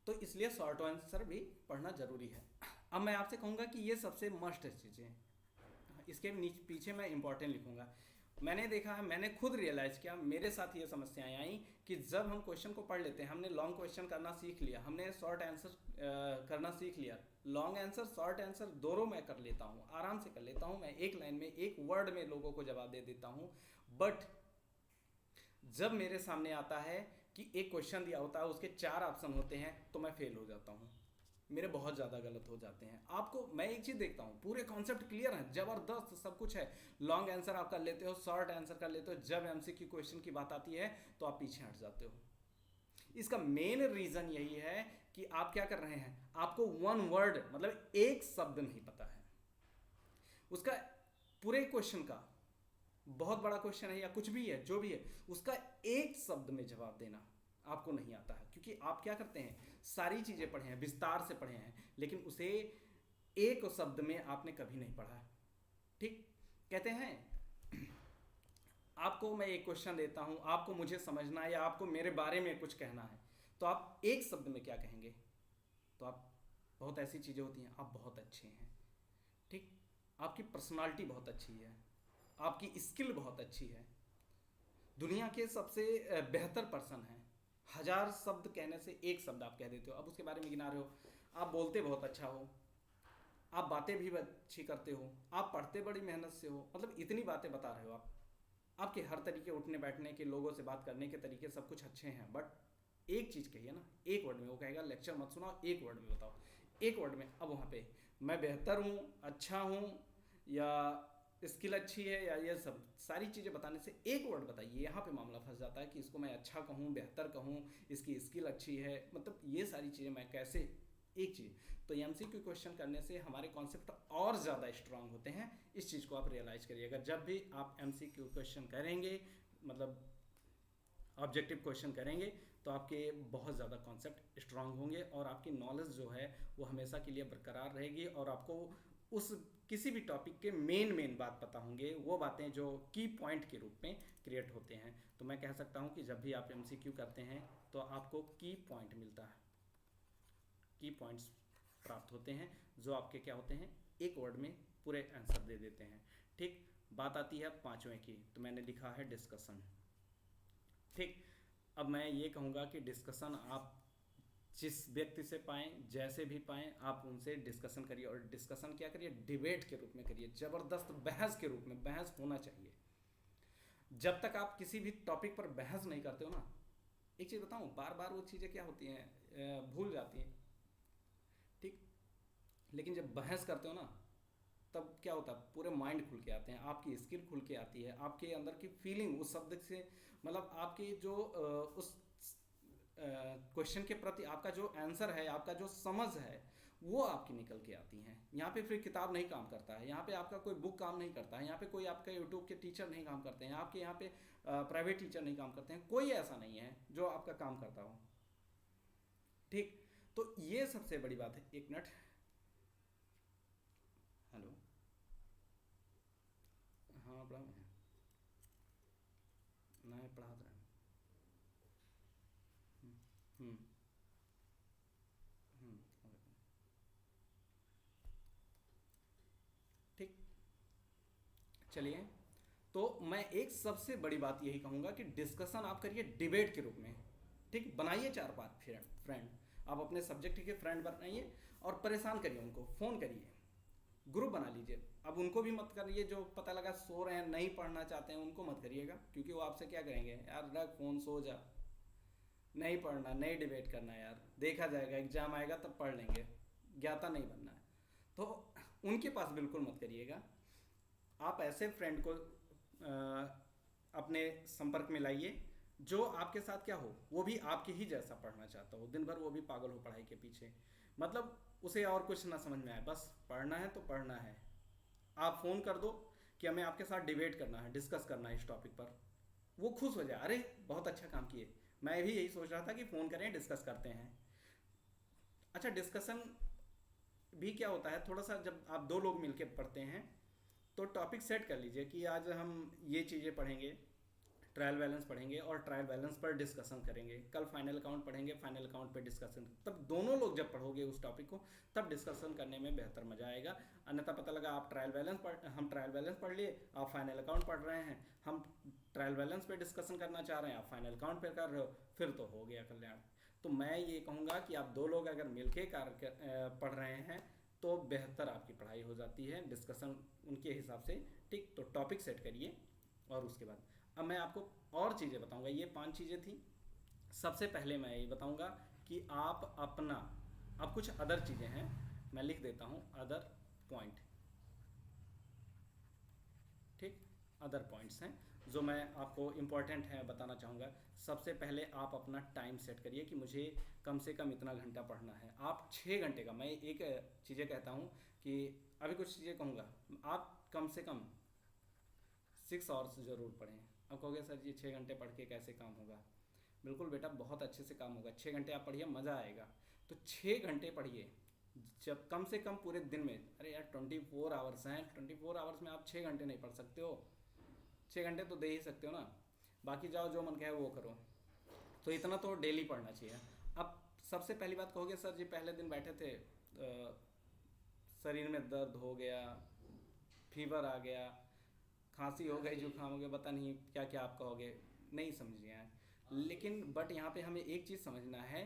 तो इसलिए शॉर्ट आंसर भी पढ़ना जरूरी है। अब मैं आपसे कहूँगा कि ये सबसे मस्ट चीज़ें हैं, इसके पीछे मैं इंपॉर्टेंट लिखूंगा। मैंने देखा है, मैंने खुद रियलाइज़ किया, मेरे साथ ये समस्याएं आई कि जब हम क्वेश्चन को पढ़ लेते हैं, हमने लॉन्ग क्वेश्चन करना सीख लिया, हमने शॉर्ट आंसर करना सीख लिया, लॉन्ग आंसर शॉर्ट आंसर दोनों मैं कर लेता हूँ, आराम से कर लेता हूँ, मैं 1 लाइन में 1 वर्ड में लोगों को जवाब दे देता हूँ। बट जब मेरे सामने आता है कि एक क्वेश्चन दिया होता है, उसके 4 ऑप्शन होते हैं, तो मैं फेल हो जाता हूँ, मेरे बहुत ज़्यादा गलत हो जाते हैं। आपको मैं एक चीज़ देखता हूँ, पूरे कॉन्सेप्ट क्लियर है, ज़बरदस्त सब कुछ है, लॉन्ग आंसर आप कर लेते हो, शॉर्ट आंसर कर लेते हो, जब MCQ क्वेश्चन की बात आती है तो आप पीछे हट जाते हो। इसका मेन रीज़न यही है कि आप क्या कर रहे हैं, आपको 1 वर्ड मतलब 1 शब्द नहीं पता है उसका, पूरे क्वेश्चन का, बहुत बड़ा क्वेश्चन है या कुछ भी है, जो भी है, उसका 1 शब्द में जवाब देना आपको नहीं आता है। क्योंकि आप क्या करते हैं, सारी चीज़ें पढ़े हैं, विस्तार से पढ़े हैं, लेकिन उसे 1 शब्द में आपने कभी नहीं पढ़ा है। ठीक, कहते हैं आपको मैं एक क्वेश्चन देता हूं, आपको मुझे समझना है या आपको मेरे बारे में कुछ कहना है, तो आप 1 शब्द में क्या कहेंगे, तो आप बहुत ऐसी चीज़ें होती हैं, आप बहुत अच्छे हैं, ठीक, आपकी पर्सनालिटी बहुत अच्छी है, आपकी स्किल बहुत अच्छी है, दुनिया के सबसे बेहतर पर्सन हैं, 1000 शब्द कहने से एक शब्द आप कह देते हो, अब उसके बारे में गिना रहे हो, आप बोलते बहुत अच्छा हो, आप बातें भी अच्छी करते हो, आप पढ़ते बड़ी मेहनत से हो, मतलब इतनी बातें बता रहे हो आप, आपके हर तरीके उठने बैठने के, लोगों से बात करने के तरीके सब कुछ अच्छे हैं, बट एक चीज़ कहिए ना, एक वर्ड में, वो कहेगा लेक्चर मत सुनाओ, एक वर्ड में बताओ, एक वर्ड में। अब वहाँ पे मैं बेहतर हूँ, अच्छा हूँ, या स्किल अच्छी है, या ये सब सारी चीज़ें बताने से एक वर्ड बताइए, यहाँ पे मामला फंस जाता है कि इसको मैं अच्छा कहूँ, बेहतर कहूँ, इसकी स्किल अच्छी है, मतलब ये सारी चीज़ें मैं कैसे, एक चीज़। तो एमसीक्यू क्वेश्चन करने से हमारे कॉन्सेप्ट और ज़्यादा स्ट्रांग होते हैं, इस चीज़ को आप रियलाइज़ करिएगा जब भी आप एमसीक्यू क्वेश्चन करेंगे, मतलब ऑब्जेक्टिव क्वेश्चन करेंगे, तो आपके बहुत ज़्यादा कॉन्सेप्ट स्ट्रांग होंगे और आपकी नॉलेज जो है वो हमेशा के लिए बरकरार रहेगी, और आपको उस किसी भी टॉपिक के मेन बात पता होंगे, वो बातें जो की पॉइंट के रूप में क्रिएट होते हैं। तो मैं कह सकता हूँ कि जब भी आप एमसीक्यू करते हैं तो आपको की पॉइंट मिलता है, की पॉइंट्स प्राप्त होते हैं, जो आपके क्या होते हैं, एक वर्ड में पूरे आंसर दे देते हैं। ठीक, बात आती है 5वें की, तो मैंने लिखा है डिस्कशन। ठीक, अब मैं ये कहूँगा कि डिस्कशन आप जिस व्यक्ति से पाएँ, जैसे भी पाएँ, आप उनसे डिस्कशन करिए, और डिस्कशन क्या करिए, डिबेट के रूप में करिए, ज़बरदस्त बहस के रूप में, बहस होना चाहिए। जब तक आप किसी भी टॉपिक पर बहस नहीं करते हो ना, एक चीज़ बताऊँ, बार बार वो चीज़ें क्या होती हैं, भूल जाती हैं, ठीक, लेकिन जब बहस करते हो ना, तब क्या होता है, पूरे माइंड खुल के आते हैं, आपकी स्किल खुल के आती है, आपके अंदर की फीलिंग उस शब्द से, मतलब आपकी जो उस क्वेश्चन के प्रति आपका जो आंसर है, आपका जो समझ है, वो आपकी निकल के आती हैं। यहाँ पे फिर किताब नहीं काम करता है, यहाँ पे आपका कोई बुक काम नहीं करता है, यहाँ पे कोई आपका यूट्यूब के टीचर नहीं काम करते हैं, आपके यहाँ पे प्राइवेट टीचर नहीं काम करते हैं, कोई ऐसा नहीं है जो आपका काम करता हो। ठीक, तो ये सबसे बड़ी बात है। एक मिनट, हेलो, हाँ पढ़ा मैं पढ़ा रहा हूँ। हम्म, ठीक, चलिए, तो मैं एक सबसे बड़ी बात यही कहूँगा कि डिस्कशन आप करिए डिबेट के रूप में। ठीक, बनाइए 4 5 फ्रेंड, आप अपने सब्जेक्ट के फ्रेंड बनाइए और परेशान करिए उनको, फ़ोन करिए, ग्रुप बना लीजिए। अब उनको भी मत करिए, जो पता लगा सो रहे हैं, नहीं पढ़ना चाहते हैं, उनको मत करिएगा, क्योंकि वो आपसे क्या करेंगे, यार रख फ़ोन, सो जा, नहीं पढ़ना, नहीं डिबेट करना यार, देखा जाएगा, एग्ज़ाम आएगा तब पढ़ लेंगे, ज्ञाता नहीं बनना है। तो उनके पास बिल्कुल मत करिएगा। आप ऐसे फ्रेंड को अपने संपर्क में लाइए जो आपके साथ क्या हो, वो भी आपके ही जैसा पढ़ना चाहता हो, दिन भर वो भी पागल हो पढ़ाई के पीछे, मतलब उसे और कुछ ना समझ में आए, बस पढ़ना है तो पढ़ना है। आप फ़ोन कर दो कि हमें आपके साथ डिबेट करना है, डिस्कस करना है इस टॉपिक पर, वो खुश हो जाए, अरे बहुत अच्छा काम किए, मैं भी यही सोच रहा था कि फ़ोन करें, डिस्कस करते हैं। अच्छा, डिस्कशन भी क्या होता है, थोड़ा सा जब आप 2 लोग मिलकर पढ़ते हैं तो टॉपिक सेट कर लीजिए कि आज हम ये चीज़ें पढ़ेंगे, ट्रायल बैलेंस पढ़ेंगे और ट्रायल बैलेंस पर डिस्कशन करेंगे, कल फाइनल अकाउंट पढ़ेंगे, फाइनल अकाउंट पर डिस्कशन। तब दोनों लोग जब पढ़ोगे उस टॉपिक को, तब डिस्कशन करने में बेहतर मजा आएगा। अन्यथा पता लगा आप हम ट्रायल बैलेंस पढ़ लिए, आप फाइनल अकाउंट पढ़ रहे हैं, हम ट्रायल बैलेंस पे डिस्कशन करना चाह रहे हैं, आप फाइनल अकाउंट पे कर रहे हो, फिर तो हो गया कल्याण। तो मैं ये कहूँगा कि आप 2 लोग अगर मिलके पढ़ रहे हैं तो बेहतर आपकी पढ़ाई हो जाती है, डिस्कशन उनके हिसाब से। ठीक, तो टॉपिक सेट करिए, और उसके बाद अब मैं आपको और चीज़ें बताऊंगा। ये 5 चीज़ें थी। सबसे पहले मैं ये बताऊंगा कि आप अपना, अब कुछ अदर चीज़ें हैं, मैं लिख देता हूँ अदर पॉइंट। ठीक, अदर पॉइंट्स हैं जो मैं आपको इम्पॉर्टेंट हैं बताना चाहूँगा। सबसे पहले आप अपना टाइम सेट करिए कि मुझे कम से कम इतना घंटा पढ़ना है। आप 6 घंटे का, मैं एक चीज़ें कहता हूँ कि अभी कुछ चीज़ें कहूँगा, आप कम से कम 6 आवर्स ज़रूर पढ़ें। अब कहोगे सर जी 6 घंटे पढ़ के कैसे काम होगा? बिल्कुल बेटा, बहुत अच्छे से काम होगा। 6 घंटे आप पढ़िए, मज़ा आएगा। तो 6 घंटे पढ़िए, जब कम से कम पूरे दिन में। अरे यार 24 आवर्स हैं, 24 आवर्स में आप 6 घंटे नहीं पढ़ सकते हो? 6 घंटे तो दे ही सकते हो ना, बाकी जाओ जो मन कहे वो करो। तो इतना तो डेली पढ़ना चाहिए। अब सबसे पहली बात कहोगे सर जी पहले दिन बैठे थे शरीर में दर्द हो गया, फीवर आ गया, खांसी हो गई, जुकाम हो गया, पता नहीं क्या क्या आप कहोगे, नहीं समझ आए। लेकिन बट यहाँ पे हमें एक चीज़ समझना है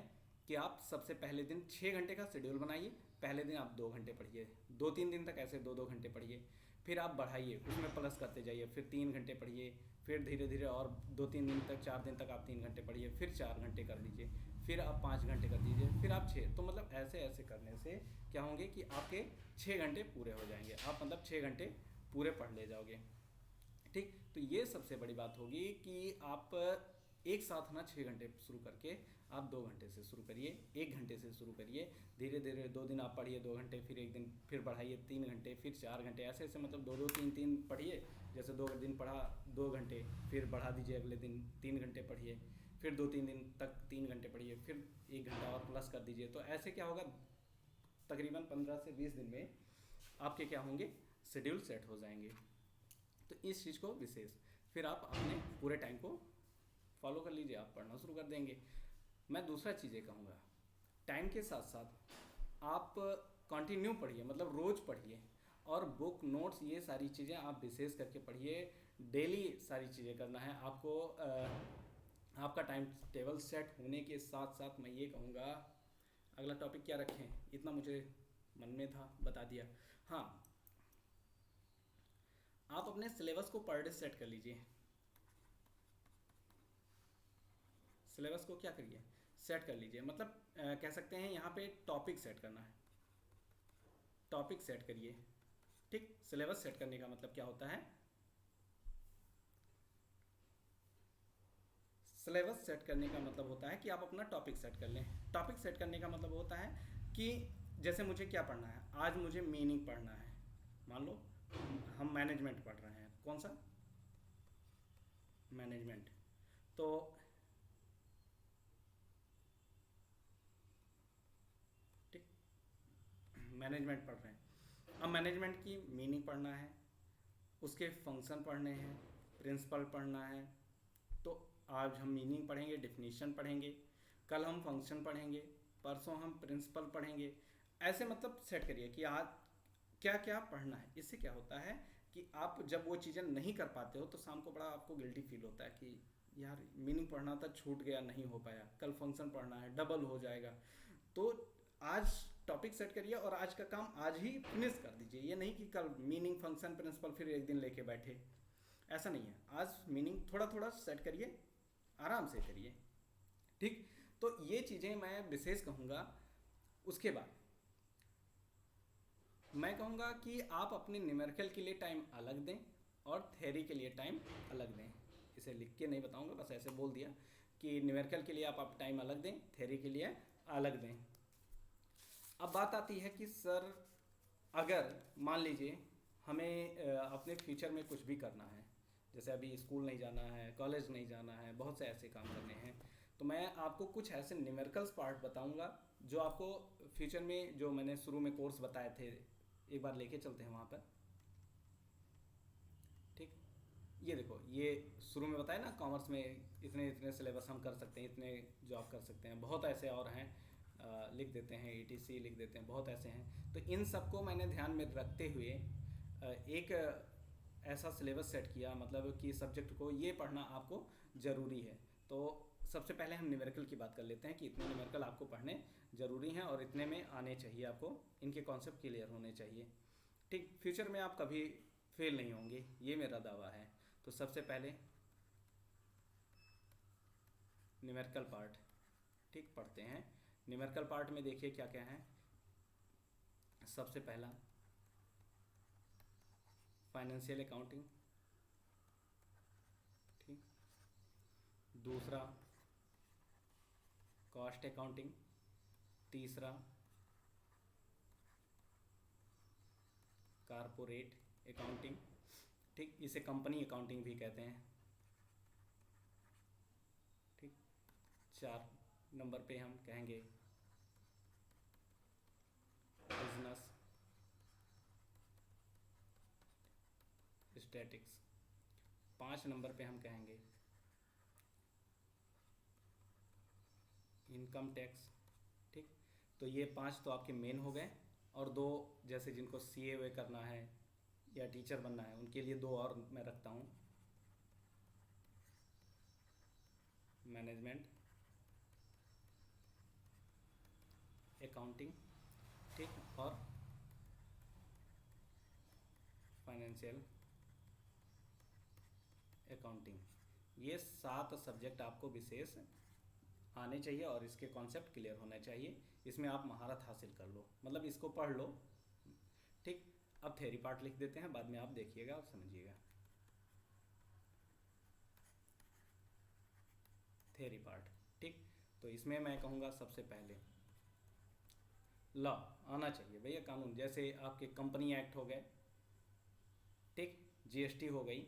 कि आप सबसे पहले दिन 6 घंटे का शेड्यूल बनाइए। पहले दिन आप 2 घंटे पढ़िए, 2-3 दिन तक ऐसे 2-2 घंटे पढ़िए, फिर आप बढ़ाइए, उसमें प्लस करते जाइए, फिर 3 घंटे पढ़िए, फिर धीरे धीरे और 2-3 दिन तक, 4 दिन तक आप 3 घंटे पढ़िए, फिर 4 घंटे कर दीजिए, फिर आप 5 घंटे कर दीजिए, फिर आप 6। तो मतलब ऐसे ऐसे करने से क्या होंगे कि आपके 6 घंटे पूरे हो जाएंगे, आप मतलब 6 घंटे पूरे पढ़ ले जाओगे। ठीक, तो ये सबसे बड़ी बात होगी कि आप एक साथ ना 6 घंटे शुरू करके आप 2 घंटे से शुरू करिए, 1 घंटे से शुरू करिए, धीरे धीरे 2 दिन आप पढ़िए 2 घंटे, फिर एक दिन फिर बढ़ाइए 3 घंटे, फिर 4 घंटे, ऐसे ऐसे मतलब 2-2, 3-3 पढ़िए। जैसे 2 दिन पढ़ा 2 घंटे, फिर बढ़ा दीजिए, अगले दिन 3 घंटे पढ़िए, फिर 2-3 दिन तक 3 घंटे पढ़िए, फिर 1 घंटा और प्लस कर दीजिए। तो ऐसे क्या होगा, तकरीबन 15 से 20 दिन में आपके क्या होंगे, शेड्यूल सेट हो जाएंगे। तो इस चीज़ को विशेष फिर आप अपने पूरे टाइम को फॉलो कर लीजिए, आप पढ़ना शुरू कर देंगे। मैं दूसरा चीज़ ये कहूँगा, टाइम के साथ साथ आप कंटिन्यू पढ़िए, मतलब रोज़ पढ़िए, और बुक नोट्स ये सारी चीज़ें आप विशेष करके पढ़िए। डेली सारी चीज़ें करना है आपको। आपका टाइम टेबल सेट होने के साथ साथ मैं ये कहूँगा, अगला टॉपिक क्या रखें, इतना मुझे मन में था बता दिया। हाँ, आप अपने सिलेबस को पर डे सेट कर लीजिए। सिलेबस को क्या करिए, सेट कर लीजिए, मतलब कह सकते हैं यहाँ पे टॉपिक सेट करना है, टॉपिक सेट करिए। ठीक, सिलेबस सेट करने का मतलब क्या होता है, सिलेबस सेट करने का मतलब होता है कि आप अपना टॉपिक सेट कर लें। टॉपिक सेट करने का मतलब होता है कि जैसे मुझे क्या पढ़ना है, आज मुझे मीनिंग पढ़ना है। मान लो हम मैनेजमेंट पढ़ रहे हैं, कौन सा, मैनेजमेंट। तो ठीक, मैनेजमेंट पढ़ रहे हैं, अब मैनेजमेंट की मीनिंग पढ़ना है, उसके फंक्शन पढ़ने हैं, प्रिंसिपल पढ़ना है। तो आज हम मीनिंग पढ़ेंगे, डिफिनीशन पढ़ेंगे, कल हम फंक्शन पढ़ेंगे, परसों हम प्रिंसिपल पढ़ेंगे। ऐसे मतलब सेट करिए कि आज क्या क्या पढ़ना है। इससे क्या होता है कि आप जब वो चीज़ें नहीं कर पाते हो तो शाम को बड़ा आपको गिल्टी फील होता है कि यार मीनिंग पढ़ना था, छूट गया, नहीं हो पाया, कल फंक्शन पढ़ना है, डबल हो जाएगा। तो आज टॉपिक सेट करिए और आज का काम आज ही फिनिश कर दीजिए। ये नहीं कि कल मीनिंग, फंक्शन, प्रिंसिपल फिर एक दिन लेके बैठे, ऐसा नहीं है। आज मीनिंग थोड़ा थोड़ा सेट करिए, आराम से करिए। ठीक, तो ये चीज़ें मैं विशेष कहूँगा। उसके बाद मैं कहूँगा कि आप अपने न्यूमेरिकल के लिए टाइम अलग दें और थ्योरी के लिए टाइम अलग दें। इसे लिख के नहीं बताऊँगा, बस ऐसे बोल दिया कि न्यूमेरिकल के लिए आप टाइम अलग दें, थ्योरी के लिए अलग दें। अब बात आती है कि सर अगर मान लीजिए हमें अपने फ्यूचर में कुछ भी करना है, जैसे अभी स्कूल नहीं जाना है, कॉलेज नहीं जाना है, बहुत से ऐसे काम करने हैं, तो मैं आपको कुछ ऐसे न्यूमेरिकल्स पार्ट बताऊंगा जो आपको फ्यूचर में, जो मैंने शुरू में कोर्स बताए थे, एक बार लेके चलते हैं वहाँ पर। ठीक, ये देखो, ये शुरू में बताया ना, कॉमर्स में इतने इतने सिलेबस हम कर सकते हैं, इतने जॉब कर सकते हैं, बहुत ऐसे और हैं, लिख देते हैं, ETC लिख देते हैं, बहुत ऐसे हैं। तो इन सबको मैंने ध्यान में रखते हुए एक ऐसा सिलेबस सेट किया, मतलब कि सब्जेक्ट को ये पढ़ना आपको ज़रूरी है। तो सबसे पहले हम न्यूमेरिकल की बात कर लेते हैं कि इतने न्यूमेरिकल आपको पढ़ने ज़रूरी हैं और इतने में आने चाहिए, आपको इनके कॉन्सेप्ट क्लियर होने चाहिए। ठीक, फ्यूचर में आप कभी फेल नहीं होंगे, ये मेरा दावा है। तो सबसे पहले न्यूमेरिकल पार्ट, ठीक, पढ़ते हैं। न्यूमेरिकल पार्ट में देखिए क्या क्या है। सबसे पहला फाइनेंशियल अकाउंटिंग, ठीक, दूसरा कॉस्ट अकाउंटिंग, तीसरा कारपोरेट अकाउंटिंग, ठीक, इसे कंपनी अकाउंटिंग भी कहते हैं। ठीक, 4 नंबर पे हम कहेंगे बिजनेस स्टैटिक्स। 5 नंबर पे हम कहेंगे इनकम टैक्स। ठीक, तो ये 5 तो आपके मेन हो गए, और 2 जैसे जिनको सीए वे करना है या टीचर बनना है उनके लिए 2 और मैं रखता हूँ, मैनेजमेंट अकाउंटिंग, ठीक, और फाइनेंशियल अकाउंटिंग। ये 7 सब्जेक्ट आपको विशेष आने चाहिए और इसके कॉन्सेप्ट क्लियर होने चाहिए। इसमें आप महारत हासिल कर लो, मतलब इसको पढ़ लो, ठीक। अब थ्योरी पार्ट लिख देते हैं, बाद में आप देखिएगा और समझिएगा। थ्योरी पार्ट, ठीक। तो इसमें मैं कहूँगा सबसे पहले लॉ आना चाहिए भैया, कानून, जैसे आपके कंपनी एक्ट हो गए, ठीक, जीएसटी हो गई,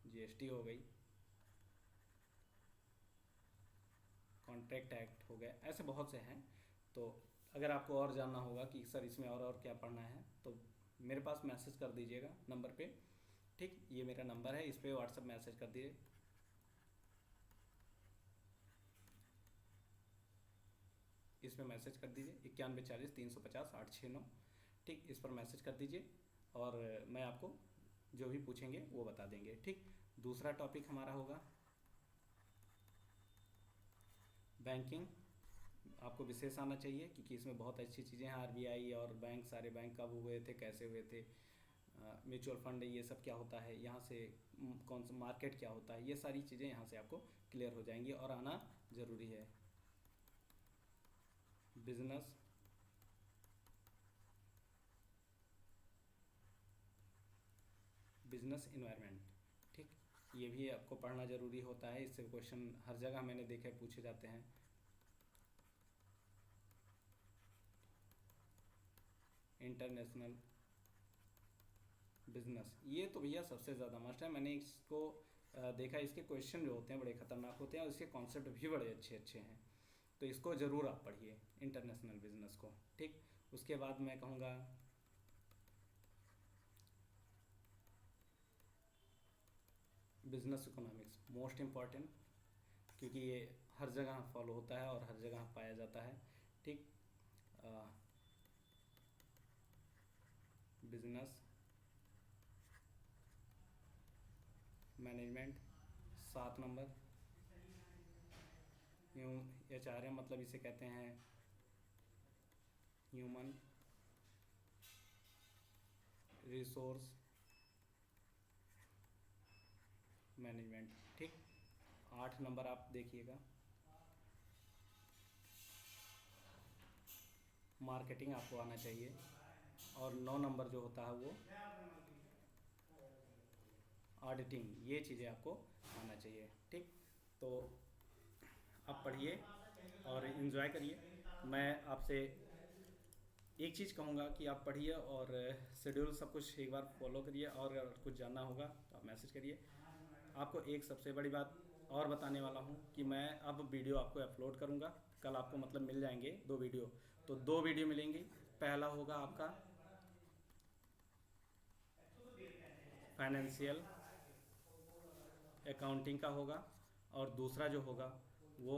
जीएसटी हो गई, कॉन्ट्रैक्ट एक्ट हो गया, ऐसे बहुत से हैं। तो अगर आपको और जानना होगा कि सर इसमें और क्या पढ़ना है तो मेरे पास मैसेज कर दीजिएगा नंबर पे, ठीक। ये मेरा नंबर है, इस पर व्हाट्सएप मैसेज कर दीजिए। इस पर मैसेज कर दीजिए 9140 350 869, ठीक। इस पर मैसेज कर दीजिए और मैं आपको जो भी पूछेंगे वो बता देंगे, ठीक। दूसरा टॉपिक हमारा होगा बैंकिंग। आपको विशेष आना चाहिए क्योंकि इसमें बहुत अच्छी चीज़ें हैं, आरबीआई और बैंक, सारे बैंक कब हुए थे, कैसे हुए थे, म्यूचुअल फंड ये सब क्या होता है, यहाँ से कौन सा मार्केट क्या होता है, ये सारी चीज़ें यहाँ से आपको क्लियर हो जाएंगी और आना ज़रूरी है। बिजनेस इन्वायरमेंट, ठीक, ये भी आपको पढ़ना ज़रूरी होता है। इससे क्वेश्चन हर जगह मैंने देखे पूछे जाते हैं। इंटरनेशनल बिजनेस, ये तो भैया सबसे ज़्यादा मस्ट है। मैंने इसको देखा, इसके क्वेश्चन जो होते हैं बड़े ख़तरनाक होते हैं और इसके कॉन्सेप्ट भी बड़े अच्छे अच्छे हैं, तो इसको ज़रूर आप पढ़िए इंटरनेशनल बिजनेस को, ठीक। उसके बाद मैं कहूँगा बिजनेस इकोनॉमिक्स, मोस्ट इम्पॉर्टेंट, क्योंकि ये हर जगह फॉलो होता है और हर जगह पाया जाता है, ठीक। बिजनेस मैनेजमेंट 7 नंबर, HRM मतलब इसे कहते हैं ह्यूमन रिसोर्स मैनेजमेंट, ठीक। 8 नंबर आप देखिएगा मार्केटिंग आपको आना चाहिए, और 9 नंबर जो होता है वो ऑडिटिंग, ये चीज़ें आपको आना चाहिए, ठीक। तो आप पढ़िए और इन्जॉय करिए। मैं आपसे एक चीज़ कहूँगा कि आप पढ़िए और शेड्यूल सब कुछ एक बार फॉलो करिए, और अगर कुछ जानना होगा तो आप मैसेज करिए। आपको एक सबसे बड़ी बात और बताने वाला हूँ कि मैं अब वीडियो आपको अपलोड करूँगा। कल आपको मतलब मिल जाएंगे 2 वीडियो, तो 2 वीडियो मिलेंगी। पहला होगा आपका फाइनेंशियल अकाउंटिंग का होगा, और दूसरा जो होगा वो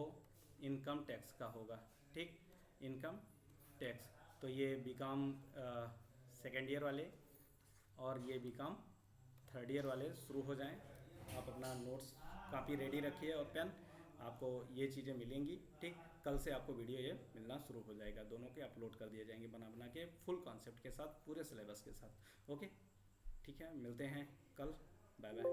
इनकम टैक्स का होगा, ठीक, इनकम टैक्स। तो ये बीकॉम सेकेंड ईयर वाले और ये बीकॉम थर्ड ईयर वाले शुरू हो जाएं। आप अपना नोट्स कापी रेडी रखिए और पेन, आपको ये चीज़ें मिलेंगी, ठीक। कल से आपको वीडियो ये मिलना शुरू हो जाएगा, दोनों के अपलोड कर दिए जाएंगे बना बना के, फुल कॉन्सेप्ट के साथ, पूरे सिलेबस के साथ, ओके। ठीक है, मिलते हैं कल, बाय बाय।